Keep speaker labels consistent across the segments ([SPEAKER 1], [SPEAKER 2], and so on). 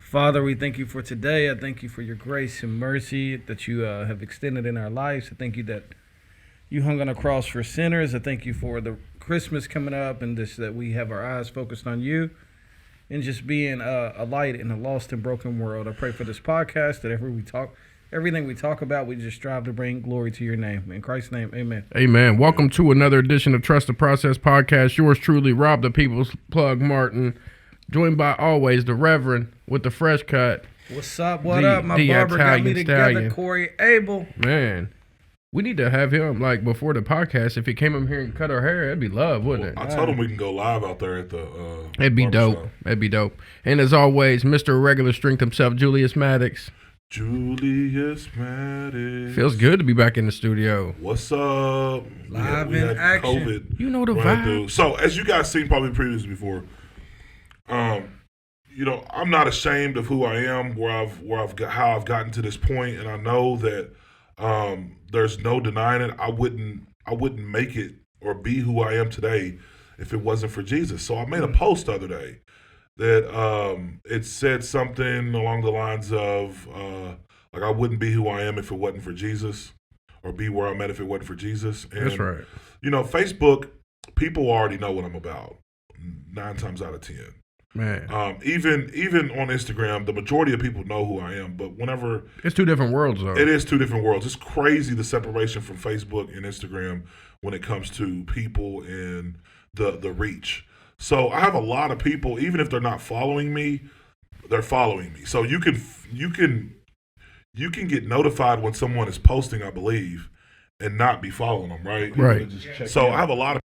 [SPEAKER 1] Father, we thank you for today. I thank you for your grace and mercy that you have extended in our lives. I thank you that you hung on a cross for sinners. I thank you for the Christmas coming up and this that we have our eyes focused on you and just being a light in a lost and broken world. I pray for this podcast that everything we talk about, we just strive to bring glory to your name. In Christ's name, amen.
[SPEAKER 2] Amen. Welcome to another edition of Trust the Process podcast. Yours truly, Rob the People's Plug Martin, joined by always the Reverend with the fresh cut.
[SPEAKER 1] What's up? What up? My barber got me together, Corey Abel.
[SPEAKER 2] Man, we need to have him, like, before the podcast. If he came up here and cut our hair, it'd be love, wouldn't it?
[SPEAKER 3] I told him we can go live out there at the
[SPEAKER 2] It'd be dope.
[SPEAKER 3] shop.
[SPEAKER 2] It'd be dope. And as always, Mr. Regular Strength himself, Julius Maddox.
[SPEAKER 3] Julius Maddox.
[SPEAKER 2] Feels good to be back in the studio.
[SPEAKER 3] What's up?
[SPEAKER 1] Live in action.
[SPEAKER 3] COVID
[SPEAKER 2] You know the
[SPEAKER 3] running
[SPEAKER 2] vibe.
[SPEAKER 3] through. So, as you guys seen probably previously before, I'm not ashamed of who I am, how I've gotten to this point, and I know that there's no denying it. I wouldn't make it or be who I am today if it wasn't for Jesus. So I made a post the other day that it said something along the lines of like I wouldn't be who I am if it wasn't for Jesus, or be where I'm at if it wasn't for Jesus. And,
[SPEAKER 2] That's right.
[SPEAKER 3] Facebook, people already know what I'm about 9 times out of 10.
[SPEAKER 2] Man,
[SPEAKER 3] Even on Instagram, the majority of people know who I am. But whenever
[SPEAKER 2] it's two different worlds, though.
[SPEAKER 3] it is two different worlds, it's crazy the separation from Facebook and Instagram when it comes to people and the reach. So I have a lot of people, even if they're not following me, they're following me. So you can get notified when someone is posting, I believe, and not be following them, right?
[SPEAKER 2] Right.
[SPEAKER 3] So I have a lot of,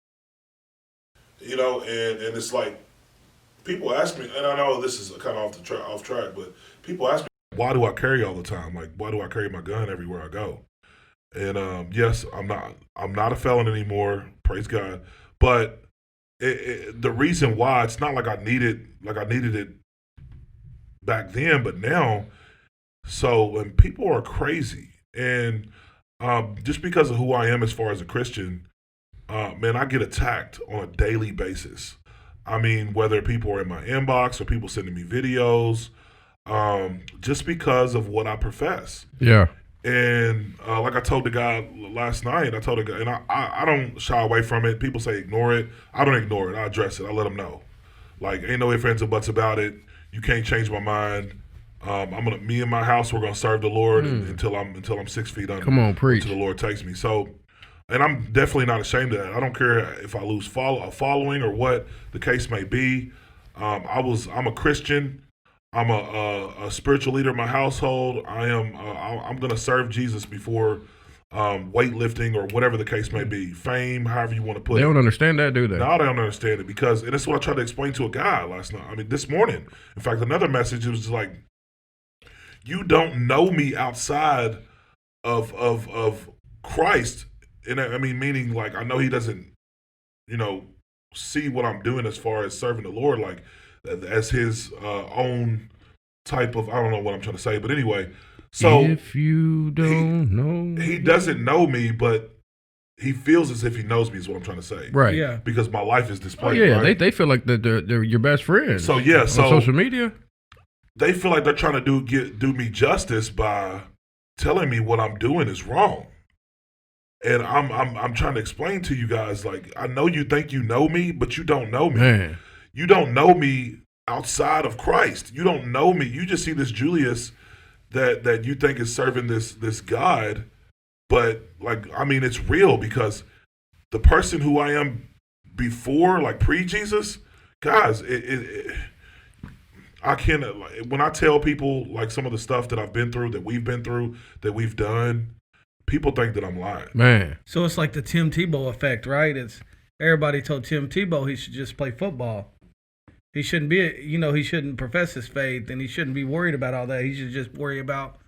[SPEAKER 3] and it's like, people ask me, and I know this is kind of off track, but people ask me, why do I carry all the time? Like, why do I carry my gun everywhere I go? And yes, I'm not a felon anymore, praise God. But the reason why, it's not like I needed it back then, but now. So when people are crazy, and just because of who I am as far as a Christian, man, I get attacked on a daily basis. I mean, whether people are in my inbox or people sending me videos, just because of what I profess.
[SPEAKER 2] Yeah.
[SPEAKER 3] And like I told the guy last night, and I don't shy away from it. People say ignore it. I don't ignore it. I address it. I let them know. Like, ain't no ifs, ands, or buts about it. You can't change my mind. Me and my house, we're gonna serve the Lord until I'm 6 feet under.
[SPEAKER 2] Come on, preach.
[SPEAKER 3] Until the Lord takes me. So. And I'm definitely not ashamed of that. I don't care if I lose a following or what the case may be. I'm a Christian. I'm a spiritual leader in my household. I'm going to serve Jesus before weightlifting or whatever the case may be. Fame, however you want to put it.
[SPEAKER 2] They don't understand that, do they?
[SPEAKER 3] No, they don't understand it because, and that's what I tried to explain to a guy last night. I mean, this morning. In fact, another message, it was just like, you don't know me outside of Christ. And I mean, meaning, like, I know he doesn't, see what I'm doing as far as serving the Lord, like, as his own type of, I don't know what I'm trying to say, but anyway. So
[SPEAKER 2] if you don't know,
[SPEAKER 3] he doesn't know me, but he feels as if he knows me, is what I'm trying to say.
[SPEAKER 2] Right.
[SPEAKER 1] Yeah.
[SPEAKER 3] Because my life is displayed.
[SPEAKER 2] Oh, yeah,
[SPEAKER 3] right?
[SPEAKER 2] they feel like they're your best friend.
[SPEAKER 3] So yeah,
[SPEAKER 2] on
[SPEAKER 3] so
[SPEAKER 2] social media,
[SPEAKER 3] they feel like they're trying to do me justice by telling me what I'm doing is wrong. And I'm trying to explain to you guys, like, I know you think you know me, but you don't know me.
[SPEAKER 2] Man.
[SPEAKER 3] You don't know me outside of Christ. You don't know me. You just see this Julius that you think is serving this God, but, like, I mean, it's real because the person who I am before, like, pre-Jesus, guys, I can't, like, when I tell people, like, some of the stuff that I've been through, that we've been through, that we've done, people think that I'm lying.
[SPEAKER 2] Man.
[SPEAKER 1] So it's like the Tim Tebow effect, right? It's everybody told Tim Tebow he should just play football. He shouldn't he shouldn't profess his faith, and he shouldn't be worried about all that. He should just worry about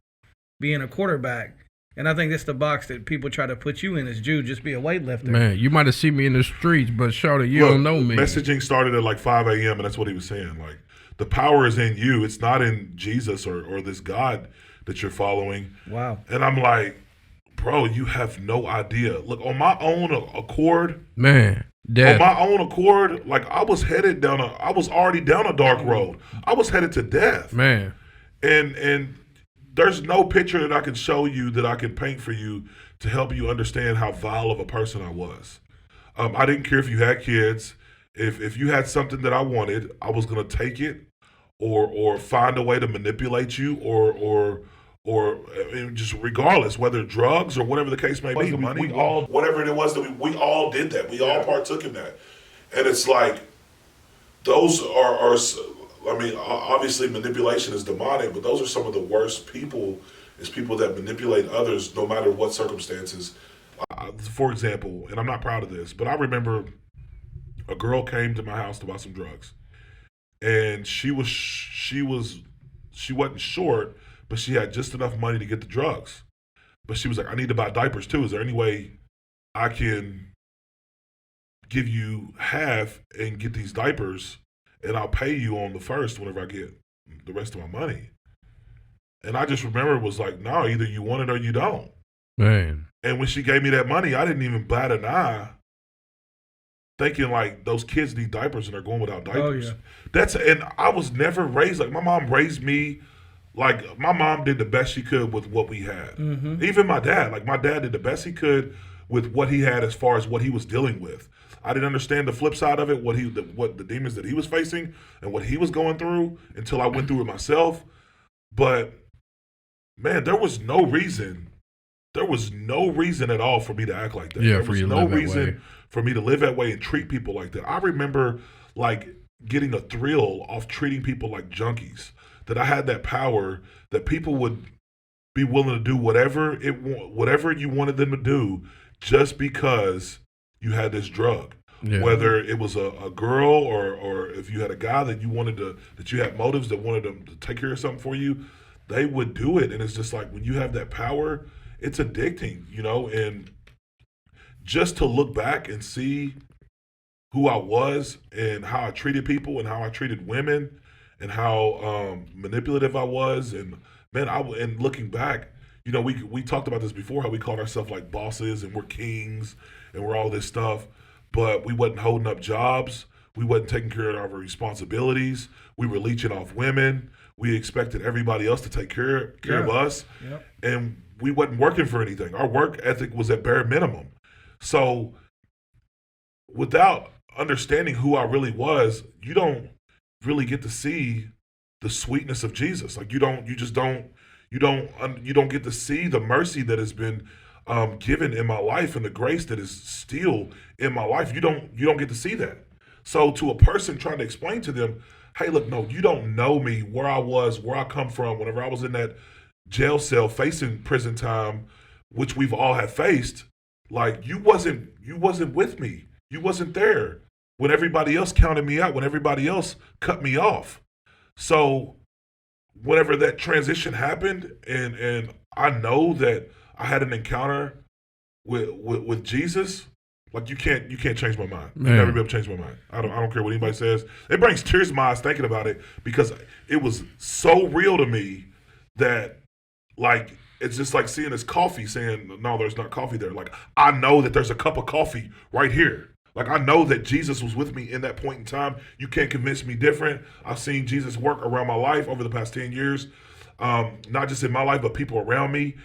[SPEAKER 1] being a quarterback. And I think that's the box that people try to put you in as Jude, just be a weightlifter.
[SPEAKER 2] Man, you might have seen me in the streets, but shawty, you don't know me.
[SPEAKER 3] Messaging started at like 5 a.m., and that's what he was saying. Like, the power is in you. It's not in Jesus or this God that you're following.
[SPEAKER 1] Wow.
[SPEAKER 3] And I'm like, bro, you have no idea. Look, on my own accord,
[SPEAKER 2] man, death.
[SPEAKER 3] On my own accord, like, I was already down a dark road. I was headed to death.
[SPEAKER 2] Man.
[SPEAKER 3] And there's no picture that I can show you that I can paint for you to help you understand how vile of a person I was. I didn't care if you had kids. If you had something that I wanted, I was gonna take it, or find a way to manipulate you, or just regardless, whether drugs or whatever the case may be. We all, whatever it was that we all did that. We all partook in that, and it's like those are. I mean, obviously manipulation is demonic, but those are some of the worst people. Is people that manipulate others, no matter what circumstances. For example, and I'm not proud of this, but I remember a girl came to my house to buy some drugs, and she wasn't short, but she had just enough money to get the drugs. But she was like, I need to buy diapers too. Is there any way I can give you half and get these diapers, and I'll pay you on the first whenever I get the rest of my money? And I just remember it was like, no, either you want it or you don't.
[SPEAKER 2] Man.
[SPEAKER 3] And when she gave me that money, I didn't even bat an eye, thinking like those kids need diapers and they're going without diapers.
[SPEAKER 1] Oh, yeah.
[SPEAKER 3] And I was never raised like my mom raised me. Like my mom did the best she could with what we had.
[SPEAKER 1] Mm-hmm.
[SPEAKER 3] Even my dad did the best he could with what he had as far as what he was dealing with. I didn't understand the flip side of it, what the demons that he was facing and what he was going through until I went through it myself. But man, there was no reason at all for me to act like that.
[SPEAKER 2] Yeah,
[SPEAKER 3] there
[SPEAKER 2] for
[SPEAKER 3] was
[SPEAKER 2] you to
[SPEAKER 3] no
[SPEAKER 2] live that
[SPEAKER 3] reason
[SPEAKER 2] way.
[SPEAKER 3] for me to live that way and treat people like that. I remember like getting a thrill off treating people like junkies. That I had that power that people would be willing to do whatever you wanted them to do just because you had this drug.
[SPEAKER 2] Yeah.
[SPEAKER 3] Whether it was a girl or if you had a guy that you had motives that wanted them to take care of something for you, they would do it. And it's just like when you have that power, it's addicting, and just to look back and see who I was and how I treated people and how I treated women and how manipulative I was. And man, and looking back, we talked about this before, how we called ourselves like bosses and we're kings and we're all this stuff, but we wasn't holding up jobs. We wasn't taking care of our responsibilities. We were leeching off women. We expected everybody else to take care of us.
[SPEAKER 1] Yep.
[SPEAKER 3] And we wasn't working for anything. Our work ethic was at bare minimum. So without understanding who I really was, you don't really get to see the sweetness of Jesus. Like you don't get to see the mercy that has been given in my life and the grace that is still in my life. You don't get to see that. So to a person trying to explain to them, hey, look, no, you don't know me, where I was, where I come from, whenever I was in that jail cell facing prison time, which we've all had faced, like you wasn't with me. You wasn't there when everybody else counted me out, when everybody else cut me off. So whenever that transition happened and I know that I had an encounter with Jesus, like you can't change my mind.
[SPEAKER 2] Man.
[SPEAKER 3] You never be able to change my mind. I don't care what anybody says. It brings tears to my eyes thinking about it because it was so real to me that like it's just like seeing this coffee saying, no, there's not coffee there. Like I know that there's a cup of coffee right here. Like I know that Jesus was with me in that point in time. You can't convince me different. I've seen Jesus work around my life over the past 10 years. Not just in my life, but people around me.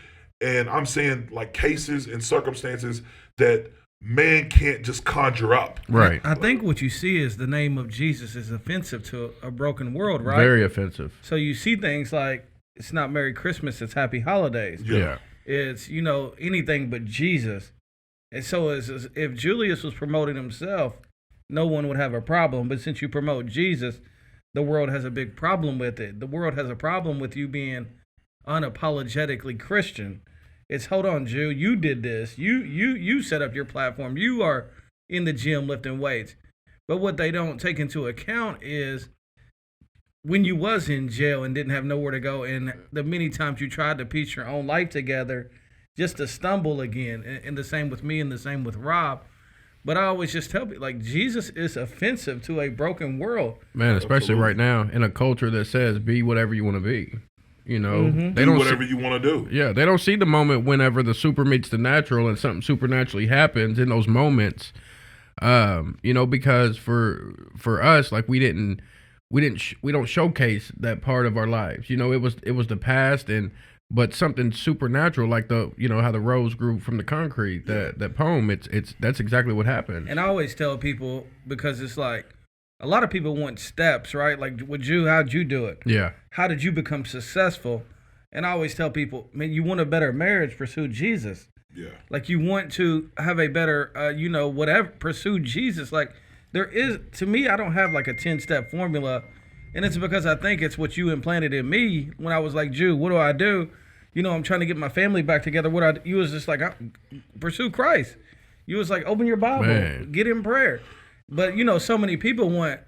[SPEAKER 3] And I'm saying like cases and circumstances that man can't just conjure up.
[SPEAKER 2] Right.
[SPEAKER 1] I think what you see is the name of Jesus is offensive to a broken world, right?
[SPEAKER 2] Very offensive.
[SPEAKER 1] So you see things like it's not Merry Christmas, it's Happy Holidays.
[SPEAKER 2] Yeah.
[SPEAKER 1] It's, anything but Jesus. And so if Julius was promoting himself, no one would have a problem. But since you promote Jesus, the world has a big problem with it. The world has a problem with you being unapologetically Christian. It's, hold on, Jew, you did this. You set up your platform. You are in the gym lifting weights. But what they don't take into account is when you was in jail and didn't have nowhere to go, and the many times you tried to piece your own life together just to stumble again. And the same with me and the same with Rob. But I always just tell people, like, Jesus is offensive to a broken world.
[SPEAKER 2] Man, especially
[SPEAKER 3] Absolutely.
[SPEAKER 2] right now in a culture that says be whatever you want to be. They
[SPEAKER 3] Do
[SPEAKER 2] don't
[SPEAKER 3] whatever you want to do.
[SPEAKER 2] Yeah, they don't see the moment whenever the super meets the natural and something supernaturally happens in those moments. Because for us, like we didn't we don't showcase that part of our lives. You know, it was the past, but something supernatural like how the rose grew from the concrete. That poem. That's exactly what happened.
[SPEAKER 1] And I always tell people, because it's like a lot of people want steps, right? Like, how'd you do it?
[SPEAKER 2] Yeah.
[SPEAKER 1] How did you become successful? And I always tell people, man, you want a better marriage, pursue Jesus.
[SPEAKER 3] Yeah.
[SPEAKER 1] Like, you want to have a better, whatever, pursue Jesus. Like, there is, to me, I don't have like a 10-step formula. And it's because I think it's what you implanted in me when I was like, Jew, what do I do? I'm trying to get my family back together. You was just like, pursue Christ. You was like, open your Bible,
[SPEAKER 2] Man.
[SPEAKER 1] get in prayer. But, so many people want,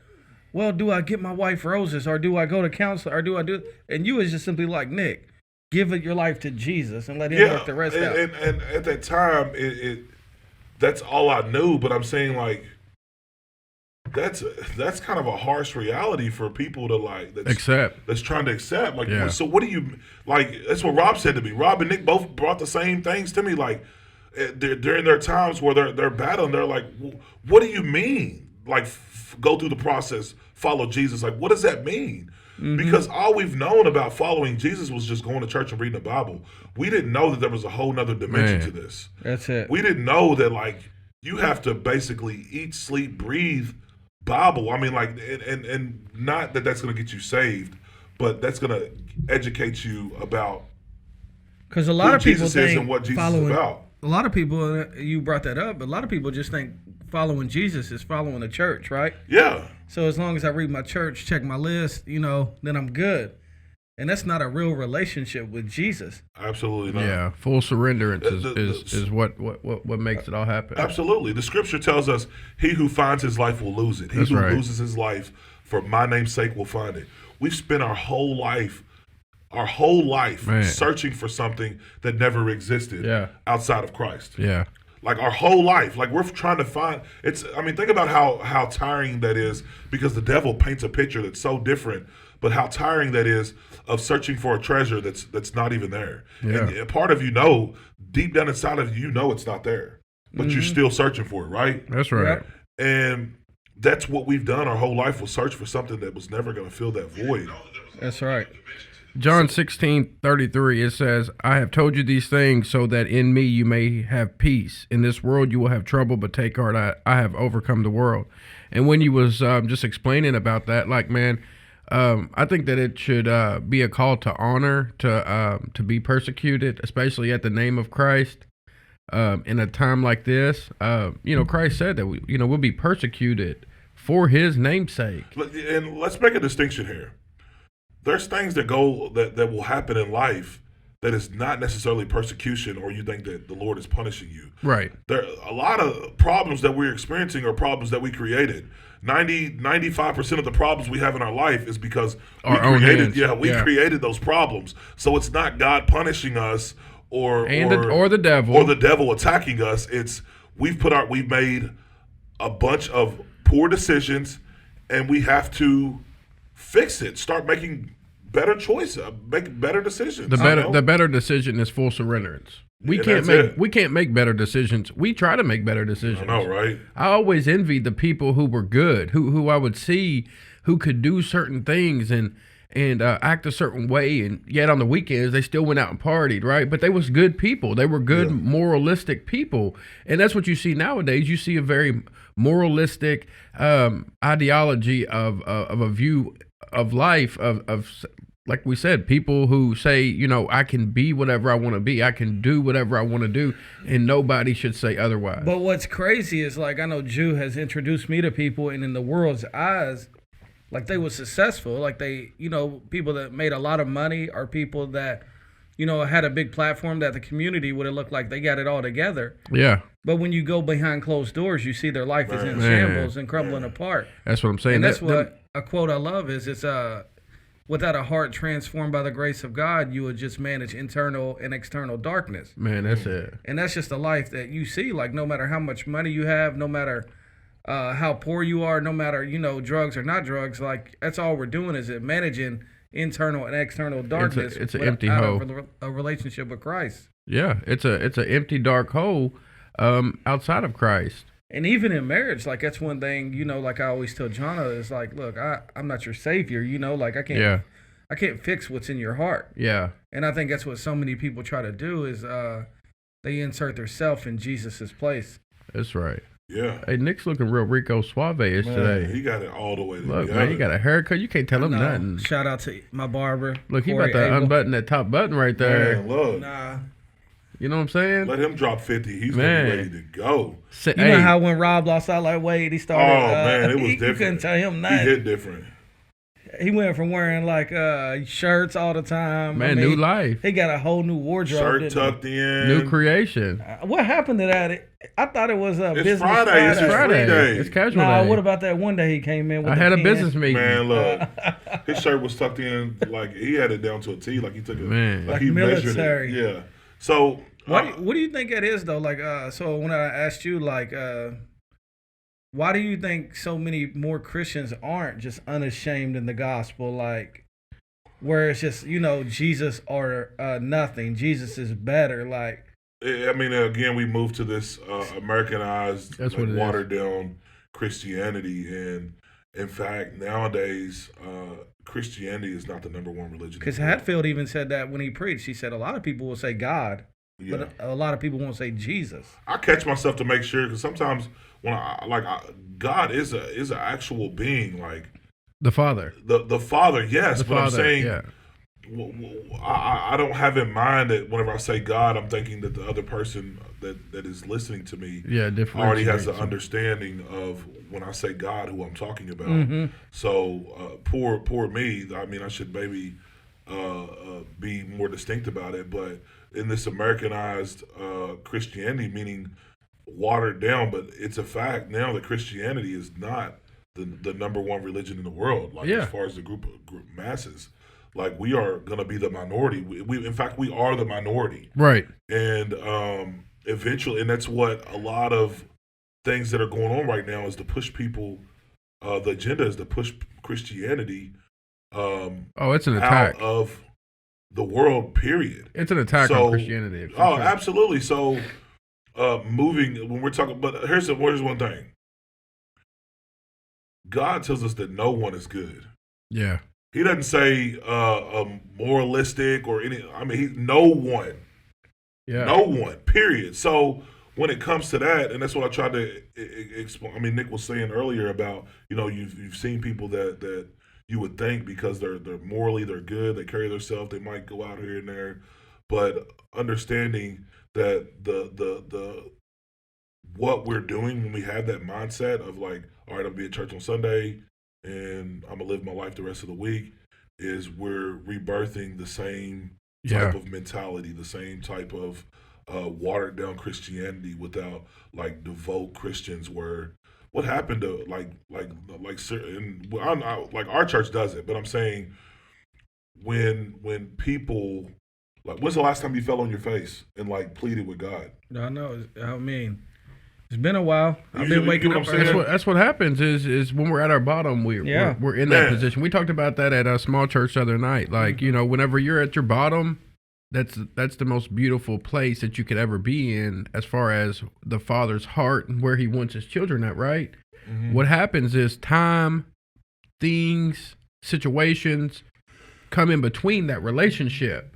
[SPEAKER 1] well, do I get my wife roses, or do I go to counselor, or do I do? And you was just simply like, Nick, give it your life to Jesus and let him work the rest out.
[SPEAKER 3] And at that time, that's all I knew. But I'm saying, like, that's kind of a harsh reality for people to
[SPEAKER 2] accept.
[SPEAKER 3] That's trying to accept. Like,
[SPEAKER 2] yeah.
[SPEAKER 3] So what do you like? That's what Rob said to me. Rob and Nick both brought the same things to me. Like, during their times where they're battling, they're like, what do you mean? Like, go through the process, follow Jesus. Like, what does that mean? Mm-hmm. Because all we've known about following Jesus was just going to church and reading the Bible. We didn't know that there was a whole nother dimension to this.
[SPEAKER 1] That's it.
[SPEAKER 3] We didn't know that, like, you have to basically eat, sleep, breathe Bible. I mean, like, and not that that's going to get you saved, but that's going to educate you about
[SPEAKER 1] because a lot of people
[SPEAKER 3] Jesus is and what Jesus is about.
[SPEAKER 1] A lot of people, you brought that up, but a lot of people just think following Jesus is following the church, right?
[SPEAKER 3] Yeah.
[SPEAKER 1] So as long as I read my church, check my list, then I'm good. And that's not a real relationship with Jesus.
[SPEAKER 3] Absolutely not.
[SPEAKER 2] Yeah, full surrenderance is what makes it all happen.
[SPEAKER 3] Absolutely. The scripture tells us, he who finds his life will lose it. He who loses his life for my name's sake will find it. We've spent our whole life searching for something that never existed outside of Christ.
[SPEAKER 2] Yeah.
[SPEAKER 3] Like, our whole life, like, we're trying to find think about how tiring that is, because the devil paints a picture that's so different, but how tiring that is of searching for a treasure that's not even there. Yeah. And part of deep down inside of you it's not there, but you're still searching for it, right?
[SPEAKER 2] That's right.
[SPEAKER 3] Yeah. And that's what we've done our whole life, was search for something that was never going to fill that void.
[SPEAKER 1] That's right.
[SPEAKER 2] John 16:33, it says, I have told you these things so that in me you may have peace. In this world you will have trouble, but take heart, I have overcome the world. And when you was just explaining about that, like, man, I think that it should be a call to honor, to be persecuted, especially at the name of Christ. In a time like this, Christ said that we'll be persecuted for his name's sake.
[SPEAKER 3] And let's make a distinction here. There's things that will happen in life that is not necessarily persecution, or you think that the Lord is punishing you.
[SPEAKER 2] Right.
[SPEAKER 3] There a lot of problems that we're experiencing are problems that we created. 95% of the problems we have in our life is because we created those problems. So it's not God punishing us or
[SPEAKER 2] the devil
[SPEAKER 3] or the devil attacking us. It's we've made a bunch of poor decisions, and we have to fix it. Start making better choices. Make better decisions.
[SPEAKER 2] The better decision is full surrenderance. We can't make better decisions. We try to make better decisions.
[SPEAKER 3] I know, right?
[SPEAKER 2] I always envied the people who were good, who I would see who could do certain things and act a certain way, and yet on the weekends they still went out and partied, right? But they was good people. They were good, moralistic people, and that's what you see nowadays. You see a very moralistic ideology of a view of life of like we said, people who say, I can be whatever I want to be. I can do whatever I want to do, and nobody should say otherwise.
[SPEAKER 1] But what's crazy is, like, I know Jew has introduced me to people, and in the world's eyes, like, they were successful. Like, they, people that made a lot of money are people that, had a big platform that the community would have looked like they got it all together.
[SPEAKER 2] Yeah.
[SPEAKER 1] But when you go behind closed doors, you see their life is in shambles and crumbling apart.
[SPEAKER 2] That's what I'm saying.
[SPEAKER 1] And that's a quote I love is, it's without a heart transformed by the grace of God, you would just manage internal and external darkness.
[SPEAKER 2] Man, that's it.
[SPEAKER 1] And that's just a life that you see. Like, no matter how much money you have, no matter how poor you are, no matter, drugs or not drugs, like, that's all we're doing is managing internal and external darkness.
[SPEAKER 2] It's an empty hole.
[SPEAKER 1] A relationship with Christ.
[SPEAKER 2] Yeah, it's an empty, dark hole outside of Christ.
[SPEAKER 1] And even in marriage, like that's one thing, like I always tell Jonna is like, look, I'm not your savior, like I can't fix what's in your heart.
[SPEAKER 2] Yeah.
[SPEAKER 1] And I think that's what so many people try to do is they insert their self in Jesus's place.
[SPEAKER 2] That's right.
[SPEAKER 3] Yeah.
[SPEAKER 2] Hey, Nick's looking real Rico Suave-ish today.
[SPEAKER 3] He got it all the way together.
[SPEAKER 2] Look, man, he got a haircut. You can't tell him nothing.
[SPEAKER 1] Shout out to my barber.
[SPEAKER 2] Look, he
[SPEAKER 1] Corey
[SPEAKER 2] about to
[SPEAKER 1] Abel.
[SPEAKER 2] unbutton that top button right there.
[SPEAKER 3] Man, look.
[SPEAKER 1] Nah.
[SPEAKER 2] You know what I'm saying?
[SPEAKER 3] Let him drop 50. He's gonna be ready to go.
[SPEAKER 1] You know how when Rob lost out like Wade, he started.
[SPEAKER 3] Oh man, it was
[SPEAKER 1] you
[SPEAKER 3] different.
[SPEAKER 1] couldn't tell him nothing.
[SPEAKER 3] He hit different.
[SPEAKER 1] He went from wearing like shirts all the time.
[SPEAKER 2] Man, new life.
[SPEAKER 1] He got a whole new wardrobe.
[SPEAKER 3] Shirt tucked in.
[SPEAKER 2] New creation.
[SPEAKER 1] What happened to that? I thought it was
[SPEAKER 3] It's
[SPEAKER 1] business
[SPEAKER 3] Friday. It's his free day.
[SPEAKER 2] It's casual
[SPEAKER 1] Nah,
[SPEAKER 2] day.
[SPEAKER 1] what about that one day he came in with
[SPEAKER 2] I
[SPEAKER 1] the
[SPEAKER 2] had a
[SPEAKER 1] pen?
[SPEAKER 2] business meeting.
[SPEAKER 3] Man, look, his shirt was tucked in like he had it down to a T. Like he took it.
[SPEAKER 2] Man.
[SPEAKER 3] Like
[SPEAKER 1] Like
[SPEAKER 3] he measured
[SPEAKER 1] military.
[SPEAKER 3] it. Yeah. So
[SPEAKER 1] What do you think that is though? Like, so when I asked you, like, why do you think so many more Christians aren't just unashamed in the gospel? Like, where it's just Jesus or nothing. Jesus is better. Like,
[SPEAKER 3] I mean, again, we moved to this Americanized,
[SPEAKER 2] That's what it is.
[SPEAKER 3] watered down Christianity, and in fact, nowadays, Christianity is not the number one religion.
[SPEAKER 1] because
[SPEAKER 3] in the world.
[SPEAKER 1] Hatfield even said that when he preached. He said a lot of people will say God,
[SPEAKER 3] Yeah.
[SPEAKER 1] but a lot of people won't say Jesus.
[SPEAKER 3] I catch myself to make sure because sometimes when God is an actual being, like
[SPEAKER 2] The Father.
[SPEAKER 3] the Father, yes,
[SPEAKER 2] The
[SPEAKER 3] but
[SPEAKER 2] Father,
[SPEAKER 3] I'm saying.
[SPEAKER 2] yeah.
[SPEAKER 3] I don't have in mind that whenever I say God, I'm thinking that the other person that is listening to me
[SPEAKER 2] Yeah, different.
[SPEAKER 3] already has an understanding of when I say God who I'm talking about.
[SPEAKER 1] Mm-hmm.
[SPEAKER 3] So poor me. I mean, I should maybe be more distinct about it. But in this Americanized Christianity, meaning watered down, but it's a fact now that Christianity is not the number one religion in the world. Like
[SPEAKER 2] Yeah.
[SPEAKER 3] as far as the group masses. Like we are going to be the minority. We in fact we are the minority,
[SPEAKER 2] Right.
[SPEAKER 3] and eventually, and that's what a lot of things that are going on right now is to push people. The agenda is to push Christianity
[SPEAKER 2] Oh, it's an attack.
[SPEAKER 3] out of the world. Period.
[SPEAKER 2] It's an attack on Christianity. for
[SPEAKER 3] Oh,
[SPEAKER 2] sure.
[SPEAKER 3] absolutely. So, moving when we're talking, but here's one thing. God tells us that no one is good.
[SPEAKER 2] Yeah.
[SPEAKER 3] He doesn't say moralistic or any. I mean, no one.
[SPEAKER 2] Yeah.
[SPEAKER 3] No one. Period. So when it comes to that, and that's what I tried to explain. I mean, Nick was saying earlier about you've seen people that you would think because they're morally they're good, they carry themselves, they might go out here and there, but understanding that the what we're doing when we have that mindset of like, all right, I'm gonna be at church on Sunday and I'm gonna live my life the rest of the week, is we're rebirthing the same type of mentality, the same type of watered down Christianity without like devout Christians. Where what happened to like certain like our church does it, but I'm saying when people like, when's the last time you fell on your face and like pleaded with God?
[SPEAKER 1] I know. I mean, it's been a while. I've
[SPEAKER 3] You
[SPEAKER 1] been waking
[SPEAKER 3] get
[SPEAKER 1] up
[SPEAKER 3] what I'm saying?
[SPEAKER 1] early.
[SPEAKER 2] That's what happens is when we're at our bottom, we're in that
[SPEAKER 3] Man.
[SPEAKER 2] position. We talked about that at a small church the other night. Like, whenever you're at your bottom, that's the most beautiful place that you could ever be in as far as the Father's heart and where he wants his children at, right?
[SPEAKER 3] Mm-hmm.
[SPEAKER 2] What happens is time, things, situations come in between that relationship.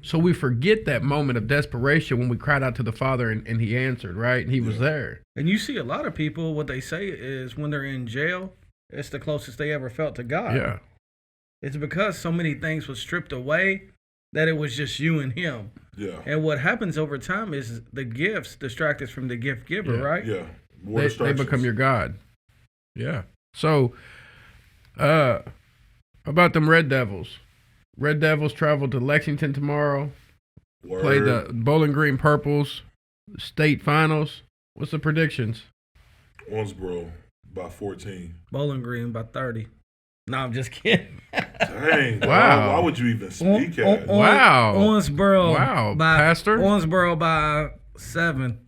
[SPEAKER 2] So we forget that moment of desperation when we cried out to the Father and he answered, right? And he was there.
[SPEAKER 1] And you see a lot of people, what they say is when they're in jail, it's the closest they ever felt to God.
[SPEAKER 2] Yeah.
[SPEAKER 1] It's because so many things were stripped away that it was just you and him.
[SPEAKER 3] Yeah.
[SPEAKER 1] And what happens over time is the gifts distract us from the gift giver,
[SPEAKER 2] Yeah.
[SPEAKER 1] right?
[SPEAKER 3] Yeah. More
[SPEAKER 2] They
[SPEAKER 3] distractions.
[SPEAKER 2] become your God. Yeah. So, about them Red Devils. Red Devils travel to Lexington tomorrow.
[SPEAKER 3] Word.
[SPEAKER 2] Play the Bowling Green Purples state finals. What's the predictions?
[SPEAKER 3] Owensboro by 14.
[SPEAKER 1] Bowling Green by 30. No, I'm just kidding.
[SPEAKER 3] Dang.
[SPEAKER 2] Wow.
[SPEAKER 3] Why would you even speak at?
[SPEAKER 2] Wow.
[SPEAKER 1] Owensboro.
[SPEAKER 2] Wow,
[SPEAKER 1] by,
[SPEAKER 2] Pastor.
[SPEAKER 1] Owensboro by 7.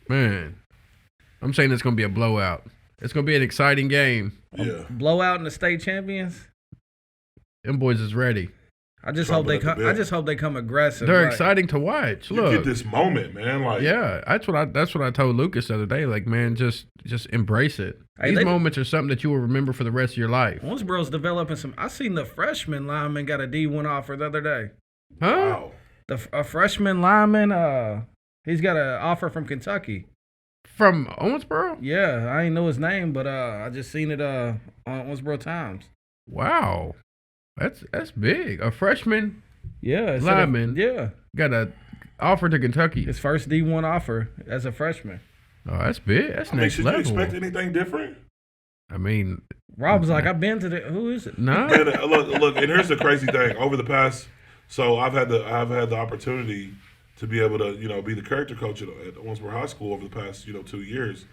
[SPEAKER 2] Man, I'm saying it's going to be a blowout. It's going to be an exciting game.
[SPEAKER 3] Yeah.
[SPEAKER 1] Blowout in the state champions.
[SPEAKER 2] Them boys is ready.
[SPEAKER 1] I just hope
[SPEAKER 3] chomping at the bit.
[SPEAKER 1] I just hope they come aggressive.
[SPEAKER 2] They're
[SPEAKER 1] like-
[SPEAKER 2] exciting to watch.
[SPEAKER 3] You
[SPEAKER 2] Look,
[SPEAKER 3] get this moment, man. Like,
[SPEAKER 2] yeah, that's what I told Lucas the other day. Like, man, just embrace it.
[SPEAKER 1] Hey,
[SPEAKER 2] These
[SPEAKER 1] they-
[SPEAKER 2] moments are something that you will remember for the rest of your life.
[SPEAKER 1] Owensboro's developing some. I seen the freshman lineman got a D1 offer the other day.
[SPEAKER 2] Huh?
[SPEAKER 3] wow.
[SPEAKER 1] A freshman lineman, he's got an offer from Kentucky.
[SPEAKER 2] From Owensboro?
[SPEAKER 1] Yeah, I ain't know his name, but I just seen it on Owensboro Times.
[SPEAKER 2] Wow, that's big. A freshman
[SPEAKER 1] Yeah, it's
[SPEAKER 2] lineman.
[SPEAKER 1] Yeah,
[SPEAKER 2] got a offer to Kentucky.
[SPEAKER 1] his first D1 offer as a freshman.
[SPEAKER 2] Oh, that's big. That's
[SPEAKER 3] I mean,
[SPEAKER 2] next
[SPEAKER 3] should
[SPEAKER 2] level.
[SPEAKER 3] you expect anything different?
[SPEAKER 2] I mean,
[SPEAKER 1] Rob's like, I've been to the. Who is it?
[SPEAKER 2] no.
[SPEAKER 3] Man, look, and here's the crazy thing. Over the past, so I've had the opportunity to be able to, be the character coach at Owensboro High School over the past, 2 years.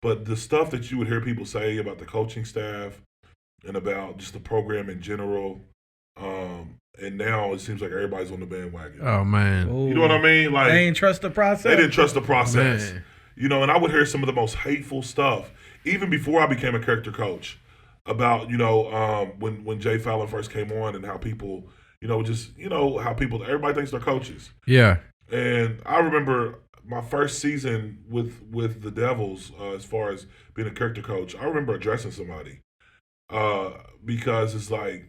[SPEAKER 3] But the stuff that you would hear people say about the coaching staff and about just the program in general, and now it seems like everybody's on the bandwagon.
[SPEAKER 2] Oh man.
[SPEAKER 1] Ooh.
[SPEAKER 3] You know what I mean? Like,
[SPEAKER 1] They ain't trust the process.
[SPEAKER 3] they didn't trust the process.
[SPEAKER 2] Man.
[SPEAKER 3] And I would hear some of the most hateful stuff, even before I became a character coach, about, when Jay Fallon first came on and how people, how people, everybody thinks they're coaches.
[SPEAKER 2] Yeah.
[SPEAKER 3] And I remember my first season with the Devils, as far as being a character coach, I remember addressing somebody because it's like,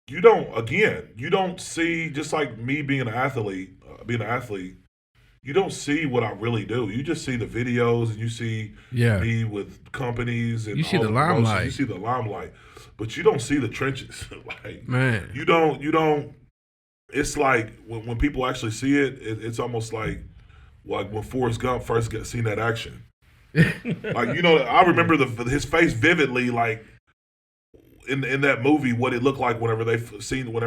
[SPEAKER 3] you don't see, just like me being an athlete, you don't see what I really do. You just see the videos and you see
[SPEAKER 2] Yeah.
[SPEAKER 3] me with companies and
[SPEAKER 2] You see
[SPEAKER 3] all
[SPEAKER 2] the
[SPEAKER 3] promotions.
[SPEAKER 2] limelight.
[SPEAKER 3] You see the limelight, but you don't see the trenches. Like,
[SPEAKER 2] Man.
[SPEAKER 3] you don't. It's like when people actually see it, it's almost like when Forrest Gump first seen that action. Like, I remember his face vividly, like in that movie, what it looked like whenever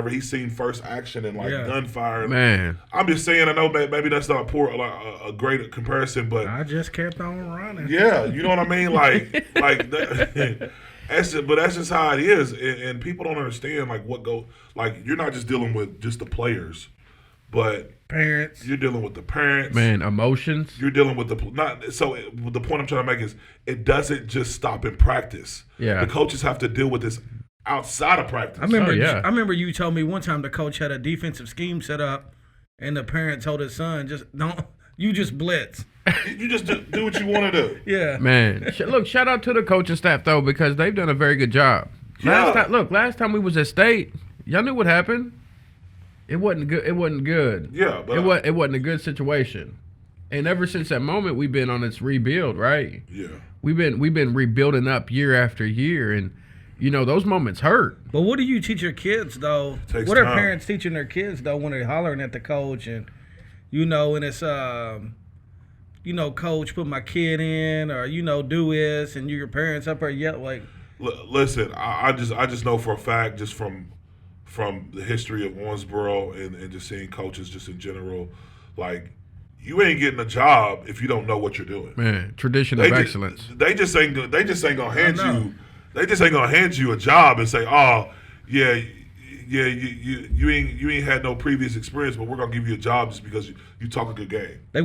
[SPEAKER 3] he's seen first action and like
[SPEAKER 1] Yeah.
[SPEAKER 3] gunfire.
[SPEAKER 2] Man.
[SPEAKER 3] I'm just saying, I know maybe that's not a great comparison, but
[SPEAKER 1] I just kept on running.
[SPEAKER 3] yeah, you know what I mean? Like that, that's just how it is, and people don't understand you're not just dealing with just the players, but
[SPEAKER 1] Parents.
[SPEAKER 3] you're dealing with the parents.
[SPEAKER 2] Man, emotions.
[SPEAKER 3] You're dealing with the point I'm trying to make is it doesn't just stop in practice.
[SPEAKER 2] Yeah.
[SPEAKER 3] The coaches have to deal with this outside of practice.
[SPEAKER 1] I remember.
[SPEAKER 2] Oh, yeah.
[SPEAKER 1] I remember you told me one time the coach had a defensive scheme set up, and the parent told his son, "Just don't. You just blitz."
[SPEAKER 3] You just do what you want to do.
[SPEAKER 1] Yeah.
[SPEAKER 2] Man, look, shout out to the coaching staff though, because they've done a very good job.
[SPEAKER 3] Yeah.
[SPEAKER 2] Last time we was at state, y'all knew what happened. It wasn't good. It wasn't good.
[SPEAKER 3] Yeah, but
[SPEAKER 2] It wasn't a good situation. And ever since that moment, we've been on this rebuild, right?
[SPEAKER 3] yeah.
[SPEAKER 2] We've been rebuilding up year after year, and those moments hurt.
[SPEAKER 1] But what do you teach your kids though?
[SPEAKER 3] Takes
[SPEAKER 1] What are
[SPEAKER 3] time.
[SPEAKER 1] parents teaching their kids though when they're hollering at the coach and and it's coach, put my kid in, or do this, and your parents up there yet like.
[SPEAKER 3] Listen, I just know for a fact, just from the history of Owensboro and just seeing coaches just in general, like, you ain't getting a job if you don't know what you're doing.
[SPEAKER 2] Man, tradition of excellence.
[SPEAKER 3] They just ain't gonna hand
[SPEAKER 1] know.
[SPEAKER 3] you. They just ain't gonna hand you a job and say, "Oh, yeah, you ain't had no previous experience, but we're gonna give you a job just because you talk a good game."
[SPEAKER 1] They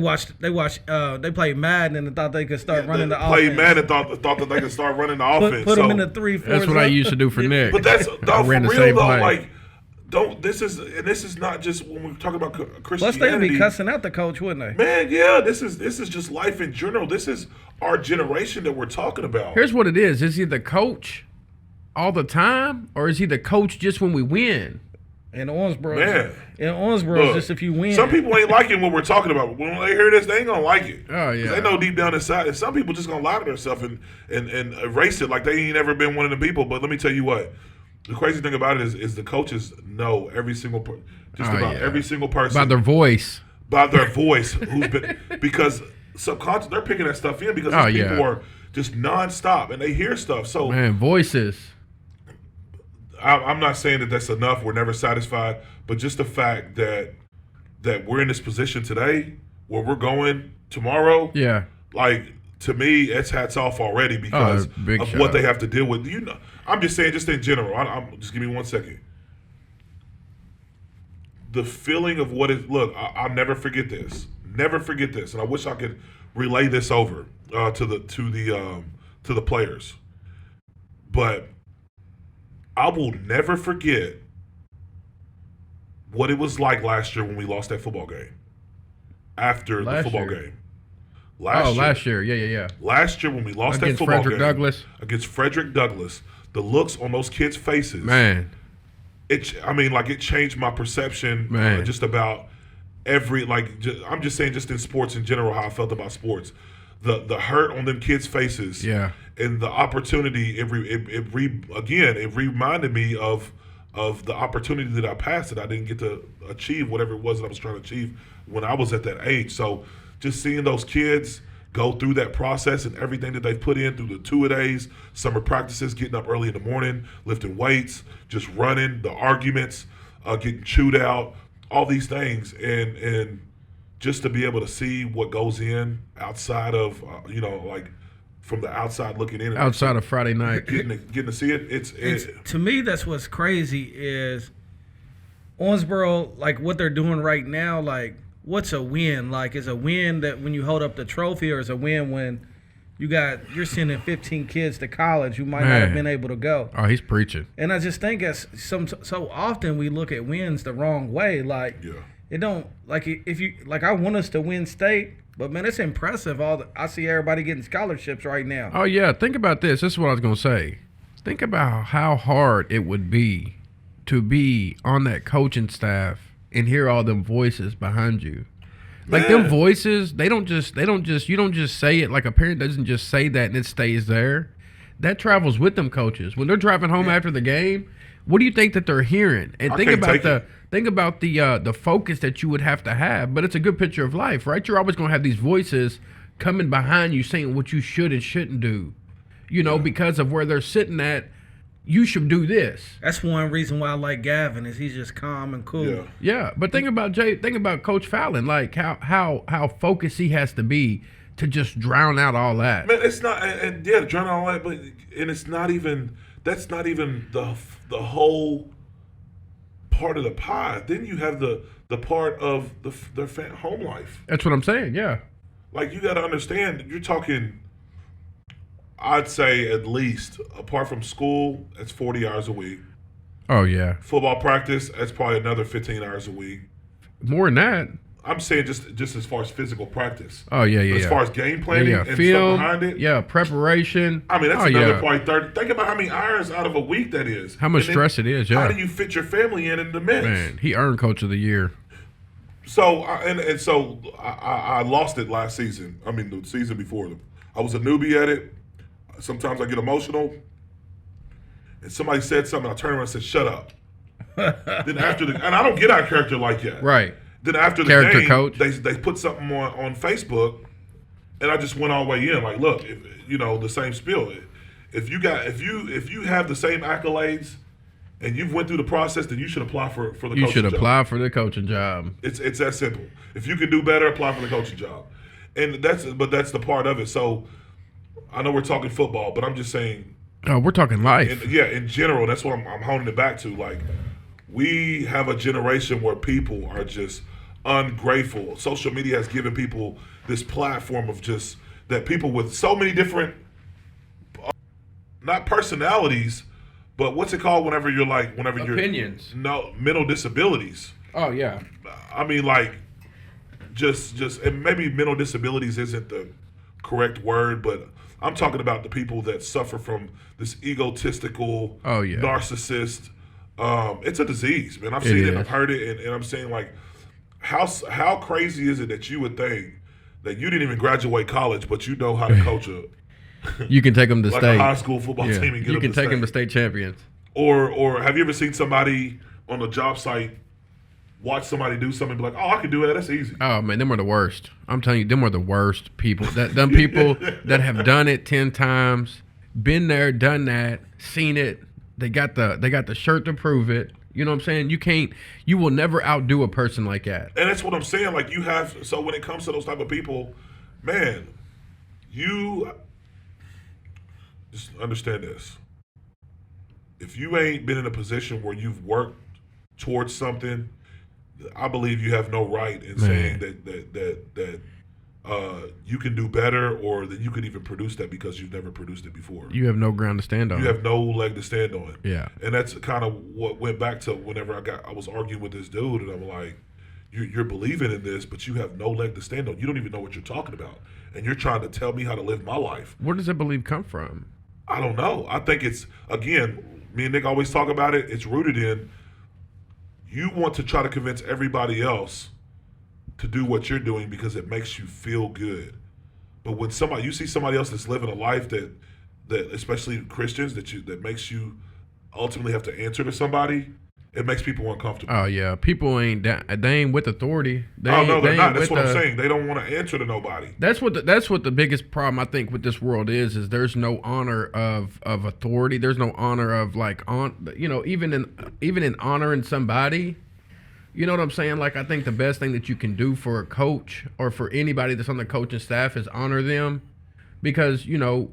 [SPEAKER 1] played Madden and thought they could start running the
[SPEAKER 3] Played
[SPEAKER 1] offense.
[SPEAKER 3] Madden and thought that they could start running the offense.
[SPEAKER 1] Put them
[SPEAKER 3] So-
[SPEAKER 1] in the 3-4.
[SPEAKER 2] That's what I used to do for Nick.
[SPEAKER 3] But that's
[SPEAKER 2] I
[SPEAKER 3] for
[SPEAKER 2] ran the
[SPEAKER 3] real
[SPEAKER 2] same
[SPEAKER 3] though.
[SPEAKER 2] play.
[SPEAKER 3] Like, this is not just when we're talking about Christianity.
[SPEAKER 1] Plus, they'd be cussing out the coach, wouldn't they?
[SPEAKER 3] Man, yeah, this is just life in general. This is our generation that we're talking about.
[SPEAKER 2] Here's what it is: is he the coach all the time, or is he the coach just when we win?
[SPEAKER 1] In Owensboro,
[SPEAKER 3] Man.
[SPEAKER 1] It's just if you win.
[SPEAKER 3] Some people ain't liking what we're talking about. When they hear this, they ain't gonna like it.
[SPEAKER 2] Oh, yeah.
[SPEAKER 3] 'Cause they know deep down inside, and some people just gonna lie to themselves and erase it like they ain't ever been one of the people. But let me tell you what. The crazy thing about it is the coaches know every single every single person
[SPEAKER 2] By their voice.
[SPEAKER 3] by their voice who's been because subconscious they're picking that stuff in because
[SPEAKER 2] Oh,
[SPEAKER 3] these people
[SPEAKER 2] yeah.
[SPEAKER 3] are just nonstop and they hear stuff. So
[SPEAKER 2] Man, voices.
[SPEAKER 3] I'm not saying that that's enough. We're never satisfied, but just the fact that we're in this position today, where we're going tomorrow,
[SPEAKER 2] Yeah.
[SPEAKER 3] like to me, it's hats off already because
[SPEAKER 2] big
[SPEAKER 3] of
[SPEAKER 2] shout
[SPEAKER 3] what
[SPEAKER 2] out.
[SPEAKER 3] they have to deal with. I'm just saying, just in general. I'm just give me 1 second. The feeling of what it look, I'll never forget this. Never forget this, and I wish I could relay this over to the players. But I will never forget what it was like last year when we lost that football game. After the
[SPEAKER 2] Last
[SPEAKER 3] football
[SPEAKER 2] year.
[SPEAKER 3] game.
[SPEAKER 2] Last year. Yeah.
[SPEAKER 3] Last year when we lost
[SPEAKER 2] Against
[SPEAKER 3] that football
[SPEAKER 2] Frederick
[SPEAKER 3] game.
[SPEAKER 2] Douglass.
[SPEAKER 3] Against Frederick Douglass. The looks on those kids' faces.
[SPEAKER 2] Man.
[SPEAKER 3] It changed my perception just about I'm just saying just in sports in general, how I felt about sports. The hurt on them kids' faces.
[SPEAKER 2] Yeah.
[SPEAKER 3] And the opportunity, it reminded me of the opportunity that I passed that I didn't get to achieve whatever it was that I was trying to achieve when I was at that age. So just seeing those kids go through that process and everything that they've put in through the two-a-days, summer practices, getting up early in the morning, lifting weights, just running, the arguments, getting chewed out, all these things, and just to be able to see what goes in outside of, from the outside looking in.
[SPEAKER 2] Outside of Friday night.
[SPEAKER 3] Getting to see it,
[SPEAKER 1] to me, that's what's crazy is Owensboro, like what they're doing right now, like what's a win? Like is a win that when you hold up the trophy, or is a win when you're sending 15 kids to college who might not have been able to go?
[SPEAKER 2] Oh, he's preaching.
[SPEAKER 1] And I just think so often we look at wins the wrong way. Like it don't, like if you, like I want us to win state, but man, it's impressive. I see everybody getting scholarships right now.
[SPEAKER 2] Oh yeah, think about this. This is what I was gonna say. Think about how hard it would be to be on that coaching staff and hear all them voices behind you. Like them voices, you don't just say it. Like a parent doesn't just say that and it stays there. That travels with them coaches. When they're driving home after the game, what do you think that they're hearing? And think about the focus that you would have to have. But it's a good picture of life, right? You're always gonna have these voices coming behind you saying what you should and shouldn't do. Because of where they're sitting at. You should do this.
[SPEAKER 1] That's one reason why I like Gavin, is he's just calm and cool.
[SPEAKER 2] Yeah. But think about Coach Fallon, like how focused he has to be to just drown out all that.
[SPEAKER 3] Man, it's not, drown out all that, and it's not even. That's not even the whole part of the pie. Then you have the part of their home life.
[SPEAKER 2] That's what I'm saying. Yeah.
[SPEAKER 3] Like you got to understand, you're talking. I'd say at least, apart from school, that's 40 hours a week.
[SPEAKER 2] Oh, yeah.
[SPEAKER 3] Football practice, that's probably another 15 hours a week.
[SPEAKER 2] More than that.
[SPEAKER 3] I'm saying just as far as physical practice.
[SPEAKER 2] Oh, yeah.
[SPEAKER 3] As far as game planning and
[SPEAKER 2] film,
[SPEAKER 3] stuff behind it.
[SPEAKER 2] Yeah, preparation.
[SPEAKER 3] I mean, that's another probably 30. Think about how many hours out of a week that is.
[SPEAKER 2] How much stress it is, yeah.
[SPEAKER 3] How do you fit your family in the mix?
[SPEAKER 2] Man, he earned Coach of the Year.
[SPEAKER 3] So, I lost it last season. I mean, the season before. I was a newbie at it. Sometimes I get emotional, and somebody said something. I turn around and said, "Shut up." Then and I don't get out of character like that.
[SPEAKER 2] Right.
[SPEAKER 3] Then after the
[SPEAKER 2] character
[SPEAKER 3] game,
[SPEAKER 2] coach.
[SPEAKER 3] They put something on Facebook, and I just went all the way in. Like, look, the same spiel. If you have the same accolades, and you've went through the process, then you should apply for the coaching job.
[SPEAKER 2] You should apply for the coaching job.
[SPEAKER 3] It's that simple. If you can do better, apply for the coaching job, and that's the part of it. So. I know we're talking football, but I'm just saying.
[SPEAKER 2] Oh, we're talking life.
[SPEAKER 3] In general, that's what I'm honing it back to. Like, we have a generation where people are just ungrateful. Social media has given people this platform of just that people with so many different, not personalities, but what's it called whenever you're
[SPEAKER 2] opinions.
[SPEAKER 3] No, mental disabilities.
[SPEAKER 2] Oh yeah.
[SPEAKER 3] I mean, like, just and maybe mental disabilities isn't the correct word, but I'm talking about the people that suffer from this egotistical narcissist. It's a disease, man. I've seen it, I've heard it, and I'm saying, like, how crazy is it that you would think that you didn't even graduate college, but you know how to coach
[SPEAKER 2] you can take them to
[SPEAKER 3] like
[SPEAKER 2] state.
[SPEAKER 3] A high school football team and get them
[SPEAKER 2] You can
[SPEAKER 3] to
[SPEAKER 2] take them to state champions.
[SPEAKER 3] Or have you ever seen somebody on a job site watch somebody do something and be like, oh, I can do that. That's easy.
[SPEAKER 2] Oh, man, them are the worst. I'm telling you, them are the worst people. Them people that have done it 10 times, been there, done that, seen it. They got the shirt to prove it. You know what I'm saying? You will never outdo a person like that.
[SPEAKER 3] And that's what I'm saying. Like, so when it comes to those type of people, man, you just understand this. If you ain't been in a position where you've worked towards something, I believe you have no right in saying that you can do better, or that you could even produce that because you've never produced it before.
[SPEAKER 2] You have no ground to stand on.
[SPEAKER 3] You have no leg to stand on.
[SPEAKER 2] Yeah.
[SPEAKER 3] And that's kind of what went back to whenever I was arguing with this dude, and I'm like, you're believing in this, but you have no leg to stand on. You don't even know what you're talking about. And you're trying to tell me how to live my life.
[SPEAKER 2] Where does that belief come from?
[SPEAKER 3] I don't know. I think it's, again, me and Nick always talk about it. It's rooted in you want to try to convince everybody else to do what you're doing because it makes you feel good. But when you see somebody else that's living a life that especially Christians, that makes you ultimately have to answer to somebody, it makes people uncomfortable.
[SPEAKER 2] Oh yeah, people they ain't with authority.
[SPEAKER 3] No, they're not. That's what I'm saying. They don't want to answer to nobody.
[SPEAKER 2] That's what the biggest problem I think with this world is there's no honor of authority. There's no honor of even in honoring somebody. You know what I'm saying? Like, I think the best thing that you can do for a coach or for anybody that's on the coaching staff is honor them. Because,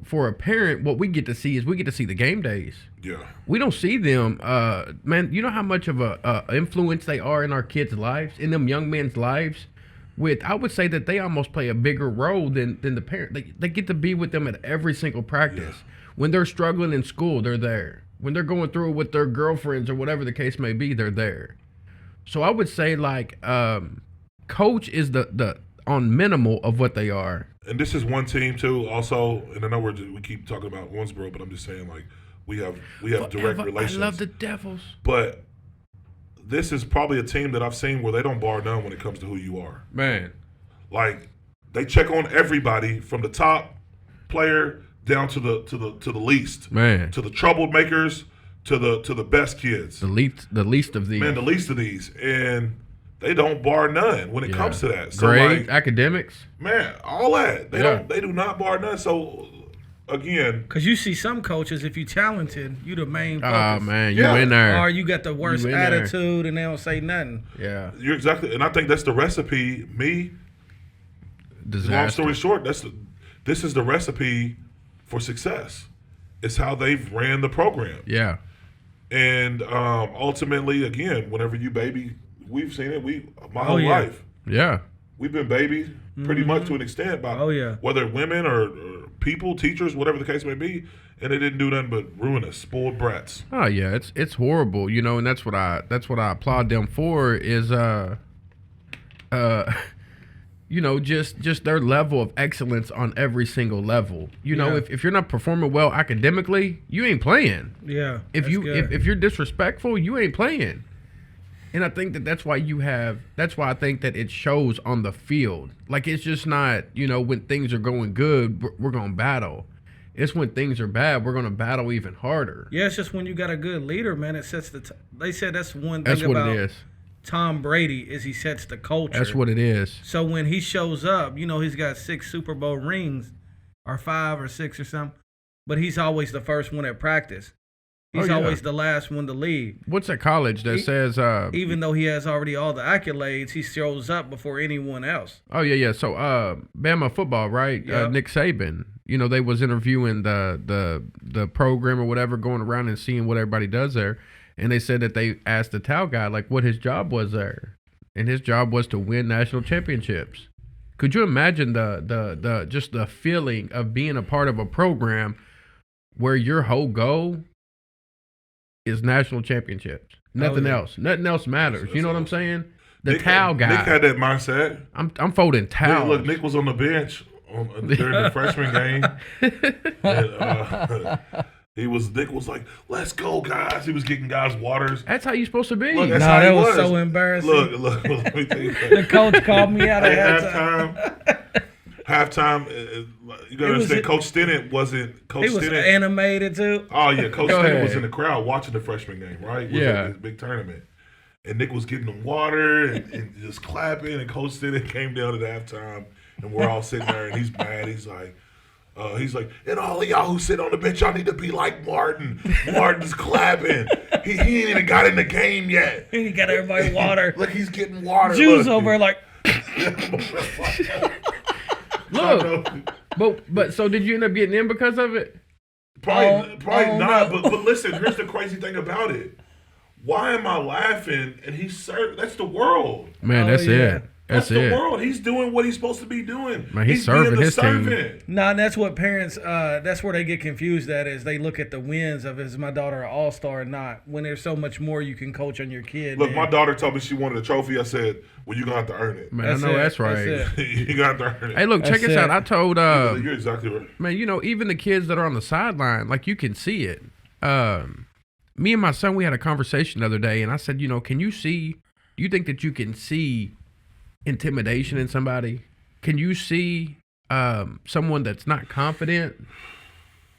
[SPEAKER 2] for a parent, what we get to see is the game days.
[SPEAKER 3] Yeah.
[SPEAKER 2] We don't see them. Man, you know how much of a influence they are in our kids' lives, in them young men's lives? I would say that they almost play a bigger role than the parent. They get to be with them at every single practice. Yeah. When they're struggling in school, they're there. When they're going through it with their girlfriends or whatever the case may be, they're there. So I would say, coach is the on minimal of what they are.
[SPEAKER 3] And this is one team too. Also, and I know we keep talking about Owensboro, but I'm just saying, we have direct relations.
[SPEAKER 2] I love the Devils.
[SPEAKER 3] But this is probably a team that I've seen where they don't bar none when it comes to who you are.
[SPEAKER 2] Man,
[SPEAKER 3] they check on everybody from the top player down to the least.
[SPEAKER 2] Man,
[SPEAKER 3] to the troublemakers. To the best kids.
[SPEAKER 2] The least of these.
[SPEAKER 3] Man, the least of these. And they don't bar none when it comes to that. So
[SPEAKER 2] grades, academics.
[SPEAKER 3] Man, all that. They do not bar none. So again,
[SPEAKER 1] because you see some coaches, if you talented, you the main focus.
[SPEAKER 2] Oh man, you in there.
[SPEAKER 1] Or you got the worst attitude and they don't say nothing.
[SPEAKER 2] Yeah.
[SPEAKER 3] You're exactly, and I think that's the recipe.
[SPEAKER 2] Disaster.
[SPEAKER 3] Long story short, this is the recipe for success. It's how they've ran the program.
[SPEAKER 2] Yeah.
[SPEAKER 3] And ultimately, again, whenever you baby, we've seen it. My whole life.
[SPEAKER 2] Yeah.
[SPEAKER 3] We've been babied pretty much to an extent by whether women or people, teachers, whatever the case may be, and they didn't do nothing but ruin us, spoiled brats.
[SPEAKER 2] Oh yeah, it's horrible, and that's what I applaud them for is just their level of excellence on every single level. If you're not performing well academically, you ain't playing.
[SPEAKER 1] Yeah.
[SPEAKER 2] If you're disrespectful, you ain't playing. And I think that's why I think that it shows on the field. Like, it's just not, when things are going good, we're going to battle. It's when things are bad, we're going to battle even harder.
[SPEAKER 1] Yeah, it's just when you got a good leader, man, it sets they said that's one thing
[SPEAKER 2] that's what
[SPEAKER 1] about
[SPEAKER 2] it is.
[SPEAKER 1] Tom Brady is he sets the culture.
[SPEAKER 2] That's what it is.
[SPEAKER 1] So when he shows up, he's got 6 Super Bowl rings or 5 or 6 or something, but he's always the first one at practice. He's always the last one to leave.
[SPEAKER 2] What's that college that says...
[SPEAKER 1] even though he has already all the accolades, he shows up before anyone else.
[SPEAKER 2] Oh, yeah. So, Bama football, right?
[SPEAKER 1] Yep.
[SPEAKER 2] Nick Saban, they was interviewing the program or whatever, going around and seeing what everybody does there. And they said that they asked the towel guy, what his job was there. And his job was to win national championships. Could you imagine the just the feeling of being a part of a program where your whole goal is national championships? Nothing else. Nothing else matters. You know what I'm saying? The towel guy.
[SPEAKER 3] Nick had that mindset.
[SPEAKER 2] I'm folding towels.
[SPEAKER 3] Look, Nick was on the bench during the freshman game. And, Nick was like, "Let's go, guys." He was getting guys waters.
[SPEAKER 2] That's how you supposed to be.
[SPEAKER 3] Look, that
[SPEAKER 1] was so embarrassing.
[SPEAKER 3] Look, let me tell you.
[SPEAKER 1] The coach called me out at
[SPEAKER 3] halftime. You gotta understand, Coach Stennett wasn't.
[SPEAKER 1] He was animated too.
[SPEAKER 3] Oh yeah, Coach Stennett was in the crowd watching the freshman game, right? It was like this big tournament, and Nick was getting them water and just clapping, and Coach Stennett came down at halftime, and we're all sitting there, and he's mad. He's like, and all of y'all who sit on the bench, y'all need to be like Martin. Martin's clapping. He ain't even got in the game yet.
[SPEAKER 1] He got everybody water.
[SPEAKER 3] Look, he's getting water.
[SPEAKER 1] Juice over like.
[SPEAKER 2] Look, but so did you end up getting in because of it?
[SPEAKER 3] Probably not.
[SPEAKER 1] No.
[SPEAKER 3] But listen, here's the crazy thing about it. Why am I laughing? And that's the world.
[SPEAKER 2] Man, that's it.
[SPEAKER 3] That's
[SPEAKER 2] That's
[SPEAKER 3] the
[SPEAKER 2] it.
[SPEAKER 3] world. He's doing what he's supposed to be doing.
[SPEAKER 2] Man, he's serving
[SPEAKER 3] being the
[SPEAKER 2] his team.
[SPEAKER 3] servant.
[SPEAKER 1] No, and that's what parents. That's where they get confused. At is they look at the wins of is my daughter an all-star or not? When there's so much more you can coach on your kid.
[SPEAKER 3] Look,
[SPEAKER 1] man.
[SPEAKER 3] my daughter told me she wanted a trophy. I said, "Well, you're gonna have to earn it.
[SPEAKER 2] Man, I know that's right.
[SPEAKER 3] You're gonna have to earn it."
[SPEAKER 2] Hey, look, check
[SPEAKER 1] That's
[SPEAKER 2] this out.
[SPEAKER 1] it.
[SPEAKER 2] I told
[SPEAKER 3] You're exactly right.
[SPEAKER 2] man, even the kids that are on the sideline, like you can see it. Me and my son, we had a conversation the other day, and I said, can you see? Do you think that you can see intimidation in somebody? Can you see someone that's not confident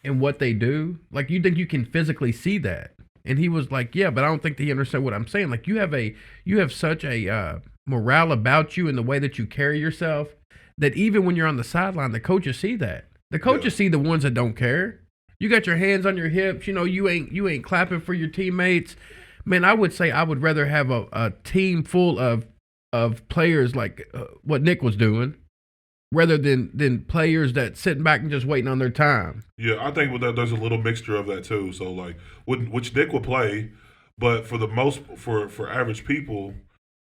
[SPEAKER 2] in what they do? Like, you think you can physically see that? And he was like, yeah, but I don't think that he understood what I'm saying. Like, you have such a morale about you and the way that you carry yourself that even when you're on the sideline, the coaches see that. The coaches see the ones that don't care. You got your hands on your hips. You ain't clapping for your teammates. Man, I would say I would rather have a team full of players like what Nick was doing, rather than players that sitting back and just waiting on their time.
[SPEAKER 3] Yeah, I think with that there's a little mixture of that too. So like, which Nick would play, but for the most for average people,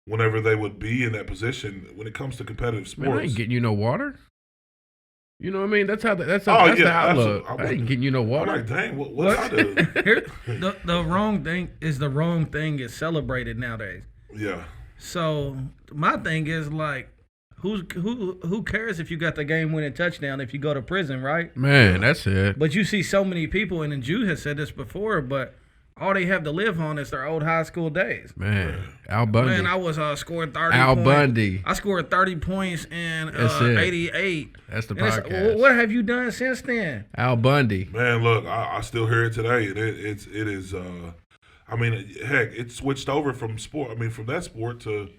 [SPEAKER 3] whenever they would be in that position, when it comes to competitive sports,
[SPEAKER 2] Man, I ain't getting you no water. You know what I mean? That's the
[SPEAKER 3] yeah,
[SPEAKER 2] outlook.
[SPEAKER 3] absolutely.
[SPEAKER 2] I ain't getting you no
[SPEAKER 3] I'm
[SPEAKER 2] water.
[SPEAKER 3] like, dang, what I do?
[SPEAKER 1] Here, the wrong thing is celebrated nowadays.
[SPEAKER 3] Yeah,
[SPEAKER 1] So my thing is like, who cares if you got the game-winning touchdown if you go to prison, right?
[SPEAKER 2] Man, that's it.
[SPEAKER 1] But you see so many people, and Jude has said this before, but all they have to live on is their old high school days.
[SPEAKER 2] Man, Al Bundy.
[SPEAKER 1] Man, I was scored 30
[SPEAKER 2] Al
[SPEAKER 1] points.
[SPEAKER 2] Bundy.
[SPEAKER 1] I scored 30 points in
[SPEAKER 2] That's it.
[SPEAKER 1] 88.
[SPEAKER 2] That's the
[SPEAKER 1] And it's,
[SPEAKER 2] podcast.
[SPEAKER 1] what have you done since then?
[SPEAKER 2] Al Bundy.
[SPEAKER 3] man, look, I still hear it today, and it is. I mean, heck, it switched over from sport. I mean, from that sport to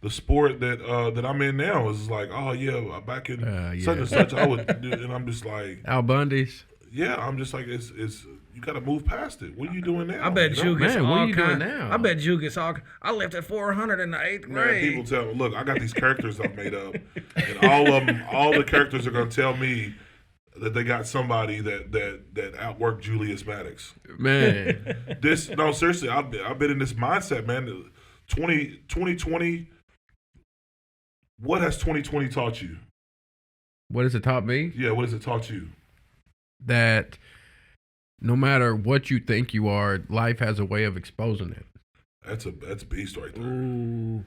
[SPEAKER 3] the sport that I'm in now. Is like, oh yeah, back in such and such, I would do, and I'm just like,
[SPEAKER 2] Al Bundy's.
[SPEAKER 3] yeah, I'm just like, it's you got to move past it. What are you doing now?
[SPEAKER 1] I bet
[SPEAKER 3] you know?
[SPEAKER 1] Jude gets
[SPEAKER 2] Man, what
[SPEAKER 1] all
[SPEAKER 2] are you doing
[SPEAKER 1] kind.
[SPEAKER 2] now?
[SPEAKER 1] I bet Jude gets all. I left at 400 in the 8th
[SPEAKER 3] Man,
[SPEAKER 1] grade.
[SPEAKER 3] people tell me, look, I got these characters I've made up, and all the characters are gonna tell me that they got somebody that outworked Julius Maddox.
[SPEAKER 2] Man.
[SPEAKER 3] No, seriously, I've been in this mindset, man. 2020. What has 2020 taught you?
[SPEAKER 2] What has it taught me?
[SPEAKER 3] Yeah, what has it taught you?
[SPEAKER 2] That no matter what you think you are, life has a way of exposing it.
[SPEAKER 3] That's beast right there.
[SPEAKER 1] Ooh.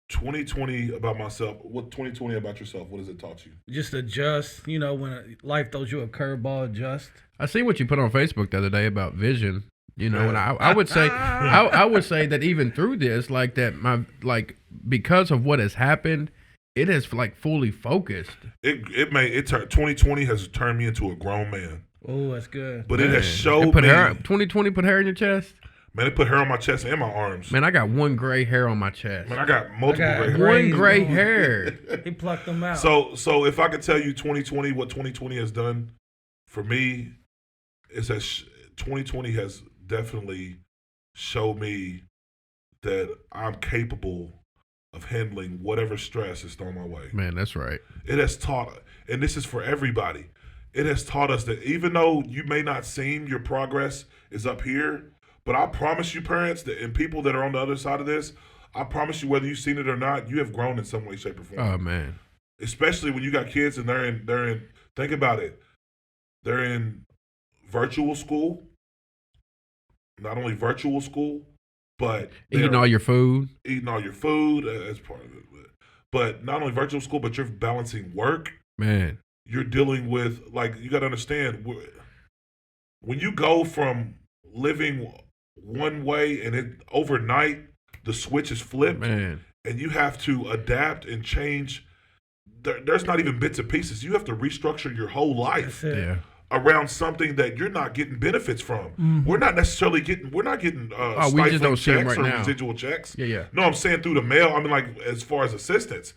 [SPEAKER 3] 2020 about myself. What 2020 about yourself? What has it taught you?
[SPEAKER 1] Just adjust. When life throws you a curveball, adjust.
[SPEAKER 2] I see what you put on Facebook the other day about vision. And I would say I would say that even through this, like that because of what has happened, it has like fully focused.
[SPEAKER 3] 2020 has turned me into a grown man.
[SPEAKER 1] Oh, that's good.
[SPEAKER 3] But it has
[SPEAKER 2] It
[SPEAKER 3] showed
[SPEAKER 2] put
[SPEAKER 3] me.
[SPEAKER 2] hair, 2020 put hair in your chest.
[SPEAKER 3] Man, it put hair on my chest and my arms.
[SPEAKER 2] Man, I got one gray hair on my chest.
[SPEAKER 3] Man, I got multiple
[SPEAKER 1] I got
[SPEAKER 3] gray hairs.
[SPEAKER 1] gray-
[SPEAKER 2] One gray
[SPEAKER 1] on.
[SPEAKER 2] hair.
[SPEAKER 1] He plucked them out.
[SPEAKER 3] So if I could tell you 2020, what 2020 has done for me, is that 2020 has definitely showed me that I'm capable of handling whatever stress is thrown my way.
[SPEAKER 2] Man, that's right.
[SPEAKER 3] It has taught, and this is for everybody, it has taught us that even though you may not seem your progress is up here, but I promise you, parents and people that are on the other side of this, I promise you, whether you've seen it or not, you have grown in some way, shape, or form.
[SPEAKER 2] Oh man.
[SPEAKER 3] Especially when you got kids and they're in. Think about it. They're in virtual school. Not only virtual school, but
[SPEAKER 2] Eating all your food.
[SPEAKER 3] eating all your food as part of it. But not only virtual school, but you're balancing work.
[SPEAKER 2] Man.
[SPEAKER 3] You're dealing with, like, you got to understand, when you go from living one way and it overnight the switch is flipped,
[SPEAKER 2] Man.
[SPEAKER 3] and you have to adapt and change. There's not even bits and pieces. You have to restructure your whole life
[SPEAKER 1] That's it.
[SPEAKER 2] Yeah.
[SPEAKER 3] around something that you're not getting benefits from. We're not necessarily getting. We're not getting
[SPEAKER 2] we just
[SPEAKER 3] stifling
[SPEAKER 2] don't see 'em
[SPEAKER 3] checks
[SPEAKER 2] right
[SPEAKER 3] or
[SPEAKER 2] now.
[SPEAKER 3] residual checks.
[SPEAKER 2] Yeah, yeah.
[SPEAKER 3] No, I'm saying through the mail. I mean, like, as far as assistance.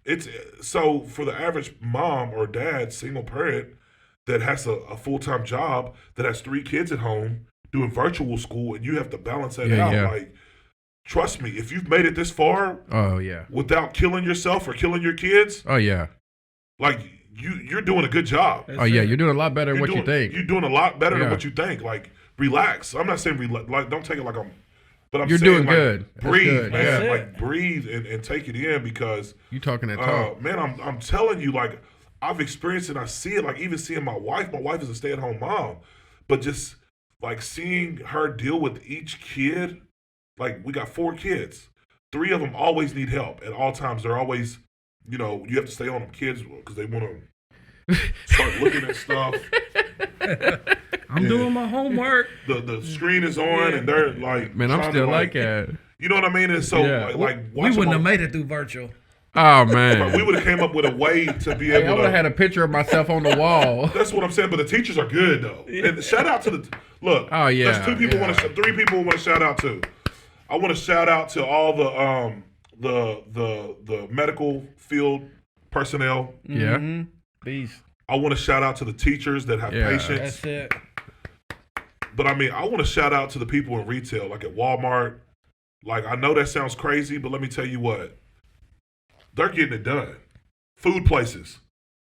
[SPEAKER 3] It's so for the average mom or dad, single parent that has a full-time job, that has 3 kids at home doing virtual school, and you have to balance that
[SPEAKER 2] Yeah,
[SPEAKER 3] out.
[SPEAKER 2] yeah.
[SPEAKER 3] Like, trust me, if you've made it this far
[SPEAKER 2] Oh yeah.
[SPEAKER 3] without killing yourself or killing your kids,
[SPEAKER 2] Oh yeah.
[SPEAKER 3] like, you're doing a good job.
[SPEAKER 1] That's
[SPEAKER 2] Oh yeah.
[SPEAKER 1] it.
[SPEAKER 2] You're doing a lot better than what you think.
[SPEAKER 3] You're doing a lot better
[SPEAKER 2] Yeah.
[SPEAKER 3] than what you think. Like, relax. I'm not saying like, don't take it like I'm But I'm
[SPEAKER 2] You're
[SPEAKER 3] saying,
[SPEAKER 2] doing
[SPEAKER 3] like,
[SPEAKER 2] good. That's
[SPEAKER 3] breathe,
[SPEAKER 2] good.
[SPEAKER 3] man.
[SPEAKER 1] That's it.
[SPEAKER 3] Like, breathe and take it in because,
[SPEAKER 2] You talking that talk.
[SPEAKER 3] man, I'm telling you, like, I've experienced it and I see it. Like, even seeing my wife is a stay-at-home mom. But just, like, seeing her deal with each kid, like, we got 4 kids. 3 of them always need help at all times. They're always, you know, you have to stay on them kids because they want to start looking at stuff.
[SPEAKER 1] I'm doing my homework.
[SPEAKER 3] The screen is on and they're like,
[SPEAKER 2] Man, I'm
[SPEAKER 3] trying
[SPEAKER 2] still
[SPEAKER 3] to,
[SPEAKER 2] like that.
[SPEAKER 3] you know what I mean? And so
[SPEAKER 2] Yeah.
[SPEAKER 3] like
[SPEAKER 1] We
[SPEAKER 3] watching
[SPEAKER 1] wouldn't
[SPEAKER 3] my-
[SPEAKER 1] have made it through virtual.
[SPEAKER 2] Oh, man.
[SPEAKER 3] we would have came up with a way to be
[SPEAKER 2] Hey, I
[SPEAKER 3] able
[SPEAKER 2] would have
[SPEAKER 3] to.
[SPEAKER 2] had a picture of myself on the wall.
[SPEAKER 3] That's what I'm saying. But the teachers are good though. And shout out to the look.
[SPEAKER 2] Oh, yeah,
[SPEAKER 3] There's 2 people
[SPEAKER 2] yeah.
[SPEAKER 3] 3 people want to shout out to. I want to shout out to all the medical field personnel.
[SPEAKER 2] Yeah.
[SPEAKER 1] Mm-hmm. Beast.
[SPEAKER 3] I want to shout out to the teachers that have
[SPEAKER 2] Yeah.
[SPEAKER 3] patience.
[SPEAKER 1] That's it.
[SPEAKER 3] But I mean, I want to shout out to the people in retail, like at Walmart. Like, I know that sounds crazy, but let me tell you what. They're getting it done. Food places,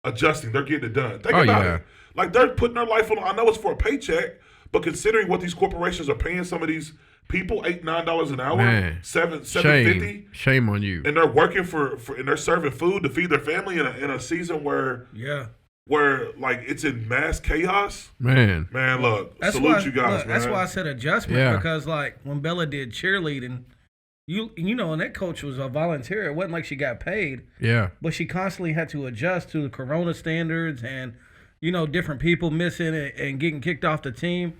[SPEAKER 3] adjusting, they're getting it done. Think about
[SPEAKER 2] yeah.
[SPEAKER 3] it. Like, they're putting their life on, I know it's for a paycheck, but considering what these corporations are paying some of these people, $8-9 an hour,
[SPEAKER 2] Man.
[SPEAKER 3] $7.50,
[SPEAKER 2] Shame on you.
[SPEAKER 3] and they're working for and they're serving food to feed their family in a season where like it's in mass chaos.
[SPEAKER 2] Man.
[SPEAKER 3] Man, look,
[SPEAKER 1] That's
[SPEAKER 3] salute
[SPEAKER 1] why,
[SPEAKER 3] you guys,
[SPEAKER 1] look,
[SPEAKER 3] man.
[SPEAKER 1] That's why I said adjustment
[SPEAKER 2] Yeah.
[SPEAKER 1] because like when Bella did cheerleading, you know, and that coach was a volunteer. It wasn't like she got paid,
[SPEAKER 2] Yeah.
[SPEAKER 1] but she constantly had to adjust to the Corona standards and, you know, different people missing and getting kicked off the team.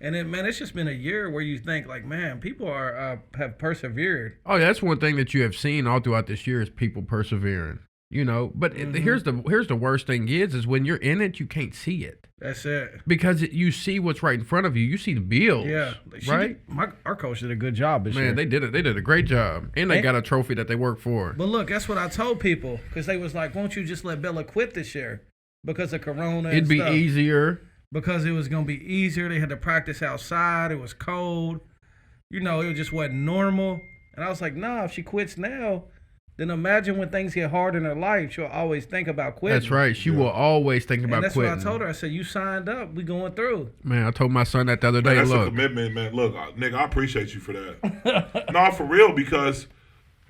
[SPEAKER 1] And then, man, it's just been a year where you think like, man, people are have persevered.
[SPEAKER 2] Oh, that's one thing that you have seen all throughout this year is people persevering. You know, but here's the worst thing is when you're in it, you can't see it
[SPEAKER 1] That's it.
[SPEAKER 2] because you see what's right in front of you. You see the bills.
[SPEAKER 1] Yeah,
[SPEAKER 2] right.
[SPEAKER 1] Our coach did a good job this year.
[SPEAKER 2] Man, they did it. They did a great job, and they got a trophy that they worked for.
[SPEAKER 1] But look, that's what I told people because they was like, "Won't you just let Bella quit this year because of Corona?"
[SPEAKER 2] It'd
[SPEAKER 1] and
[SPEAKER 2] be
[SPEAKER 1] stuff.
[SPEAKER 2] easier.
[SPEAKER 1] Because it was gonna be easier. They had to practice outside. It was cold. You know, it just wasn't normal. And I was like, nah, if she quits now, then imagine when things get hard in her life, she'll always think about quitting.
[SPEAKER 2] That's right. She will always think about
[SPEAKER 1] And that's
[SPEAKER 2] quitting.
[SPEAKER 1] what I told her. I said, you signed up. We going through.
[SPEAKER 2] Man, I told my son that the other
[SPEAKER 3] Man,
[SPEAKER 2] day.
[SPEAKER 3] that's a
[SPEAKER 2] Look,
[SPEAKER 3] commitment, man. Look, Nick, I appreciate you for that. No, for real, because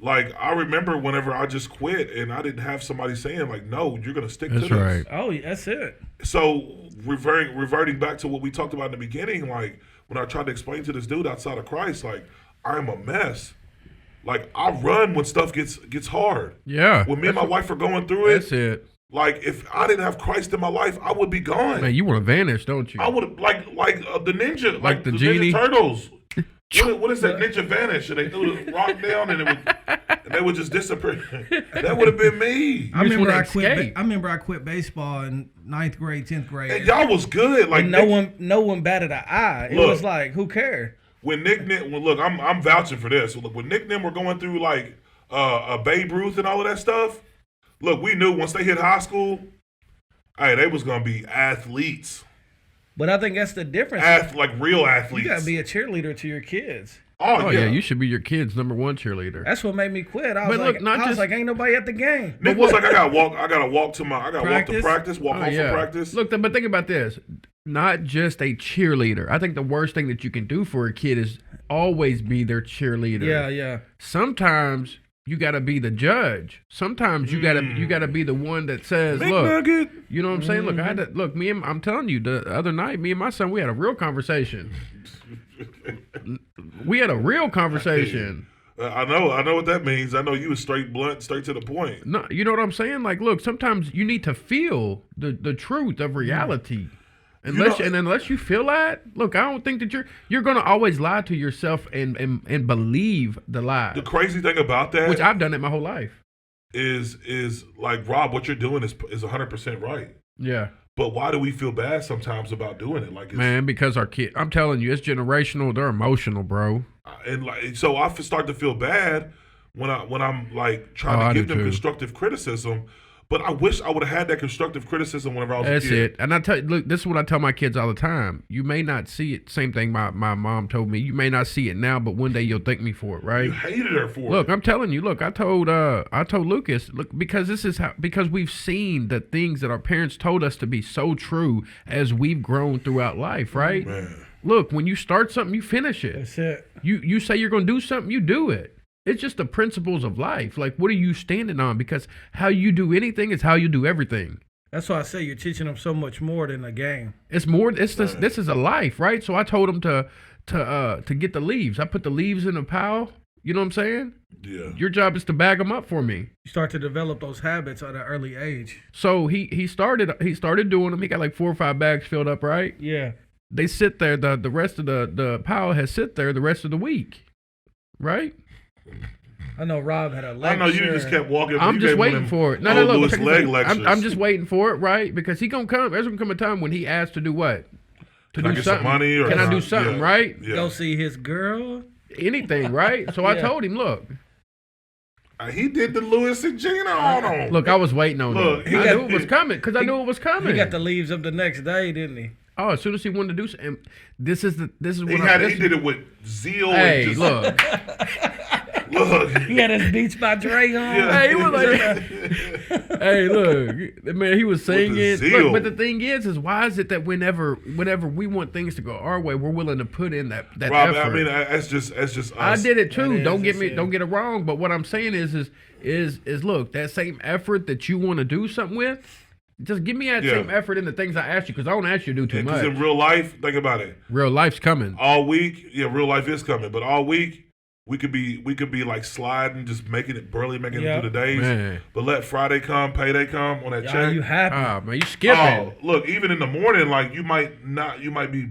[SPEAKER 3] like I remember whenever I just quit and I didn't have somebody saying like, no, you're gonna stick
[SPEAKER 2] that's
[SPEAKER 3] to this.
[SPEAKER 2] right.
[SPEAKER 1] Oh, that's it.
[SPEAKER 3] So reverting back to what we talked about in the beginning, like when I tried to explain to this dude outside of Christ, like I'm a mess. Like I run when stuff gets hard.
[SPEAKER 2] Yeah.
[SPEAKER 3] When me and my wife are going through it,
[SPEAKER 2] That's it.
[SPEAKER 3] like if I didn't have Christ in my life, I would be gone.
[SPEAKER 2] Man, you want to vanish, don't you?
[SPEAKER 3] I would like the ninja,
[SPEAKER 2] Like the
[SPEAKER 3] Ninja
[SPEAKER 2] genie?
[SPEAKER 3] Turtles. What is that ninja vanish? And they threw the rock down and they would just disappear. That would have been me.
[SPEAKER 1] I remember
[SPEAKER 2] wanna
[SPEAKER 1] I quit.
[SPEAKER 2] escape.
[SPEAKER 1] I remember I quit baseball in 9th grade, 10th grade.
[SPEAKER 3] And y'all was good. Like
[SPEAKER 1] And no one batted an eye. It
[SPEAKER 3] Look.
[SPEAKER 1] was like, who cared?
[SPEAKER 3] when Nick, look, I'm vouching for this. Look, when Nick and them were going through like a Babe Ruth and all of that stuff, look, we knew once they hit high school, hey, they was gonna be athletes,
[SPEAKER 1] But I think that's the difference.
[SPEAKER 3] like real athletes.
[SPEAKER 1] You gotta be a cheerleader to your kids.
[SPEAKER 3] Oh,
[SPEAKER 2] Oh yeah, you should be your kid's #1 cheerleader.
[SPEAKER 1] That's what made me quit. I
[SPEAKER 2] But
[SPEAKER 1] was
[SPEAKER 2] look,
[SPEAKER 1] like,
[SPEAKER 2] not
[SPEAKER 1] I was
[SPEAKER 2] just-
[SPEAKER 1] like, ain't nobody at the game.
[SPEAKER 3] Nick was like, I gotta walk to
[SPEAKER 1] Practice?
[SPEAKER 3] practice, walk home from practice.
[SPEAKER 2] Look, but think about this. Not just a cheerleader. I think the worst thing that you can do for a kid is always be their cheerleader.
[SPEAKER 1] Yeah.
[SPEAKER 2] Sometimes you got to be the judge. Sometimes you got to be the one that says,
[SPEAKER 3] Big
[SPEAKER 2] "Look,
[SPEAKER 3] nugget.
[SPEAKER 2] you know what I'm saying? Look, I had to look. I'm telling you, the other night, me and my son, we had a real conversation. We had a real conversation.
[SPEAKER 3] I know what that means. I know you was straight blunt, straight to the point.
[SPEAKER 2] No, you know what I'm saying? Like, look, sometimes you need to feel the truth of reality. Unless you feel that, look, I don't think that you're gonna always lie to yourself and believe the lie.
[SPEAKER 3] The crazy thing about that,
[SPEAKER 2] Which I've done it my whole life.
[SPEAKER 3] is like Rob, what you're doing is 100% right.
[SPEAKER 2] Yeah.
[SPEAKER 3] But why do we feel bad sometimes about doing it? Like, it's,
[SPEAKER 2] Man, because our kid, I'm telling you, it's generational. They're emotional, bro.
[SPEAKER 3] and like, so I start to feel bad when I'm like trying
[SPEAKER 2] I
[SPEAKER 3] to
[SPEAKER 2] do
[SPEAKER 3] give them
[SPEAKER 2] too.
[SPEAKER 3] constructive criticism. But I wish I would have had that constructive criticism whenever I was
[SPEAKER 2] That's
[SPEAKER 3] a kid.
[SPEAKER 2] it. And I tell you, look, this is what I tell my kids all the time. You may not see it. Same thing my mom told me. You may not see it now, but one day you'll thank me for it, right?
[SPEAKER 3] You hated her for
[SPEAKER 2] Look,
[SPEAKER 3] it.
[SPEAKER 2] I'm telling you. Look, I told Lucas. Look, because this is because we've seen the things that our parents told us to be so true as we've grown throughout life, right?
[SPEAKER 3] Man.
[SPEAKER 2] look, when you start something, you finish it.
[SPEAKER 1] That's it.
[SPEAKER 2] You say you're going to do something, you do it. It's just the principles of life. Like, what are you standing on? Because how you do anything is how you do everything.
[SPEAKER 1] That's why I say you're teaching them so much more than a game.
[SPEAKER 2] It's more. It's this is a life, right? So I told him to get the leaves. I put the leaves in a pile. You know what I'm saying?
[SPEAKER 3] Yeah.
[SPEAKER 2] Your job is to bag them up for me.
[SPEAKER 1] You start to develop those habits at an early age.
[SPEAKER 2] So he started doing them. He got like 4 or 5 bags filled up, right?
[SPEAKER 1] Yeah.
[SPEAKER 2] They sit there. The rest of the pile has sit there the rest of the week, right?
[SPEAKER 1] I know Rob had a lecture.
[SPEAKER 3] I know you just kept walking.
[SPEAKER 2] I'm just waiting for it. No, look,
[SPEAKER 3] Lewis
[SPEAKER 2] check this
[SPEAKER 3] leg
[SPEAKER 2] out.
[SPEAKER 3] lectures.
[SPEAKER 2] I'm just waiting for it, right? Because he gonna come. There's gonna come a time when he asks to do what? To
[SPEAKER 3] Can I
[SPEAKER 2] do
[SPEAKER 3] get some
[SPEAKER 2] something.
[SPEAKER 3] money or
[SPEAKER 2] can I do
[SPEAKER 3] not?
[SPEAKER 2] something,
[SPEAKER 3] Yeah.
[SPEAKER 2] right?
[SPEAKER 3] Yeah.
[SPEAKER 1] Go see his girl.
[SPEAKER 2] Anything, right? So I
[SPEAKER 1] Yeah.
[SPEAKER 2] told him, look,
[SPEAKER 3] He did the Lewis and Gina on him.
[SPEAKER 2] look, I was waiting on
[SPEAKER 3] Look,
[SPEAKER 2] it.
[SPEAKER 3] he
[SPEAKER 2] I
[SPEAKER 3] got-
[SPEAKER 2] knew it was coming because I knew it was coming.
[SPEAKER 1] He got the leaves up the next day, didn't he?
[SPEAKER 2] Oh, as soon as he wanted to do something, this is what
[SPEAKER 3] He did it with zeal.
[SPEAKER 2] Hey,
[SPEAKER 3] and just,
[SPEAKER 2] look,
[SPEAKER 3] look.
[SPEAKER 1] He had his Beats by Dre on.
[SPEAKER 3] Yeah.
[SPEAKER 2] hey, he was like, hey, look, man, he was singing.
[SPEAKER 3] zeal.
[SPEAKER 2] Look, but the thing is why is it that whenever we want things to go our way, we're willing to put in that
[SPEAKER 3] Rob,
[SPEAKER 2] effort?
[SPEAKER 3] I mean, that's just us.
[SPEAKER 2] I did it too.
[SPEAKER 1] That is,
[SPEAKER 2] Don't get it wrong. But what I'm saying is look, that same effort that you want to do something with, just give me that
[SPEAKER 3] Yeah.
[SPEAKER 2] same effort in the things I ask you, because I don't ask you to do too
[SPEAKER 3] Because
[SPEAKER 2] much.
[SPEAKER 3] in real life, think about it.
[SPEAKER 2] Real life's coming.
[SPEAKER 3] All week, real life is coming, but all week we could be like sliding, just making it through the days.
[SPEAKER 2] Man.
[SPEAKER 3] But let Friday come, payday come on that
[SPEAKER 1] Are
[SPEAKER 3] check.
[SPEAKER 1] you happy?
[SPEAKER 2] Ah, man, you skipping.
[SPEAKER 3] Oh, look, even in the morning, like you might be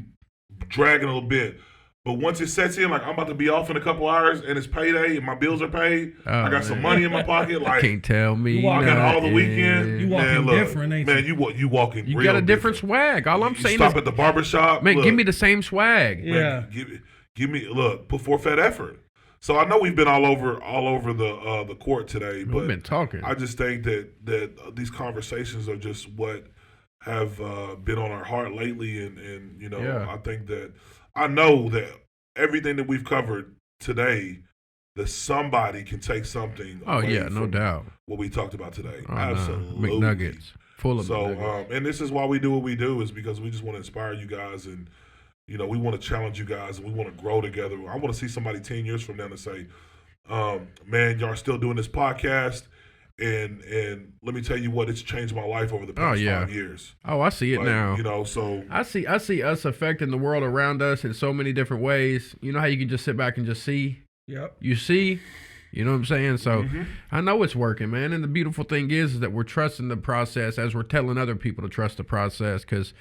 [SPEAKER 3] dragging a little bit. But once it sets in, like I'm about to be off in a couple hours and it's payday and my bills are paid, I got some money in my pocket. Like
[SPEAKER 2] Can't tell me.
[SPEAKER 1] You walking
[SPEAKER 3] all the
[SPEAKER 2] nothing.
[SPEAKER 3] weekend.
[SPEAKER 1] You walking
[SPEAKER 3] man, look,
[SPEAKER 1] different, ain't
[SPEAKER 3] man,
[SPEAKER 1] you?
[SPEAKER 3] you walking.
[SPEAKER 2] You
[SPEAKER 3] real
[SPEAKER 2] got a different swag. All I'm
[SPEAKER 3] You
[SPEAKER 2] saying
[SPEAKER 3] stop
[SPEAKER 2] is,
[SPEAKER 3] at the barbershop.
[SPEAKER 2] man,
[SPEAKER 3] look,
[SPEAKER 2] give me the same swag.
[SPEAKER 1] Yeah.
[SPEAKER 3] man, give me look. Put forth that effort. So I know we've been all over the court today, but
[SPEAKER 2] We've been talking.
[SPEAKER 3] I just think that these conversations are just what have been on our heart lately, and you know,
[SPEAKER 2] Yeah.
[SPEAKER 3] I think that I know that everything that we've covered today, that somebody can take something.
[SPEAKER 2] Oh
[SPEAKER 3] away
[SPEAKER 2] yeah, no
[SPEAKER 3] from
[SPEAKER 2] doubt.
[SPEAKER 3] what we talked about today.
[SPEAKER 2] Oh, nah.
[SPEAKER 3] Absolutely,
[SPEAKER 2] McNuggets, full of
[SPEAKER 3] So,
[SPEAKER 2] McNuggets.
[SPEAKER 3] and this is why we do what we do, is because we just want to inspire you guys, and you know, we want to challenge you guys, and we want to grow together. I want to see somebody 10 years from now to say, man, y'all still doing this podcast, and let me tell you what, it's changed my life over the past 5 years.
[SPEAKER 2] Oh, I see it
[SPEAKER 3] Like,
[SPEAKER 2] now.
[SPEAKER 3] you know, so
[SPEAKER 2] I see us affecting the world around us in so many different ways. You know how you can just sit back and just see?
[SPEAKER 1] Yep.
[SPEAKER 2] You see? You know what I'm saying? So
[SPEAKER 3] Mm-hmm.
[SPEAKER 2] I know it's working, man. And the beautiful thing is that we're trusting the process as we're telling other people to trust the process, because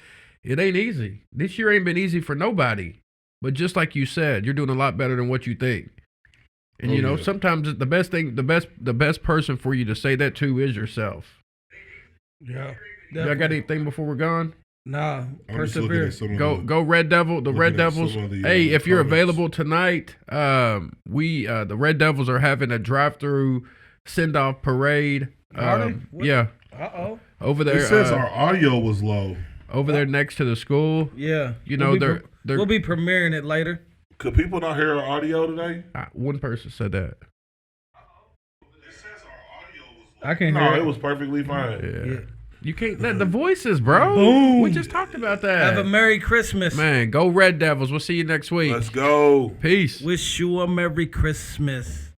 [SPEAKER 2] it ain't easy. This year ain't been easy for nobody. But just like you said, you're doing a lot better than what you think. And
[SPEAKER 3] Oh,
[SPEAKER 2] you know,
[SPEAKER 3] yeah.
[SPEAKER 2] sometimes the best person for you to say that to is yourself.
[SPEAKER 1] Yeah.
[SPEAKER 2] Y'all got anything before we're gone?
[SPEAKER 1] Nah.
[SPEAKER 3] I'm just looking
[SPEAKER 1] Persevere.
[SPEAKER 3] at some of
[SPEAKER 2] Go Red Devil. The Red
[SPEAKER 3] looking at
[SPEAKER 2] Devils.
[SPEAKER 3] some of the,
[SPEAKER 2] Hey, if you're
[SPEAKER 3] comments.
[SPEAKER 2] available tonight, the Red Devils are having a drive-through send-off parade.
[SPEAKER 1] Are they? What?
[SPEAKER 2] Yeah,
[SPEAKER 1] Uh-oh.
[SPEAKER 2] over there.
[SPEAKER 3] It says our audio was low.
[SPEAKER 2] over there next to the school.
[SPEAKER 1] Yeah.
[SPEAKER 2] You know, they're
[SPEAKER 1] We'll be premiering it later.
[SPEAKER 3] Could people not hear our audio today?
[SPEAKER 2] one person said that.
[SPEAKER 3] It says our audio was low.
[SPEAKER 1] I can
[SPEAKER 3] No,
[SPEAKER 1] hear
[SPEAKER 3] it was perfectly fine.
[SPEAKER 2] Yeah.
[SPEAKER 1] Yeah.
[SPEAKER 2] You can't let the voices, bro.
[SPEAKER 1] Boom.
[SPEAKER 2] We just talked about that.
[SPEAKER 1] Have a Merry Christmas.
[SPEAKER 2] Man, go Red Devils. We'll see you next week.
[SPEAKER 3] Let's go.
[SPEAKER 2] Peace.
[SPEAKER 1] Wish you a Merry Christmas.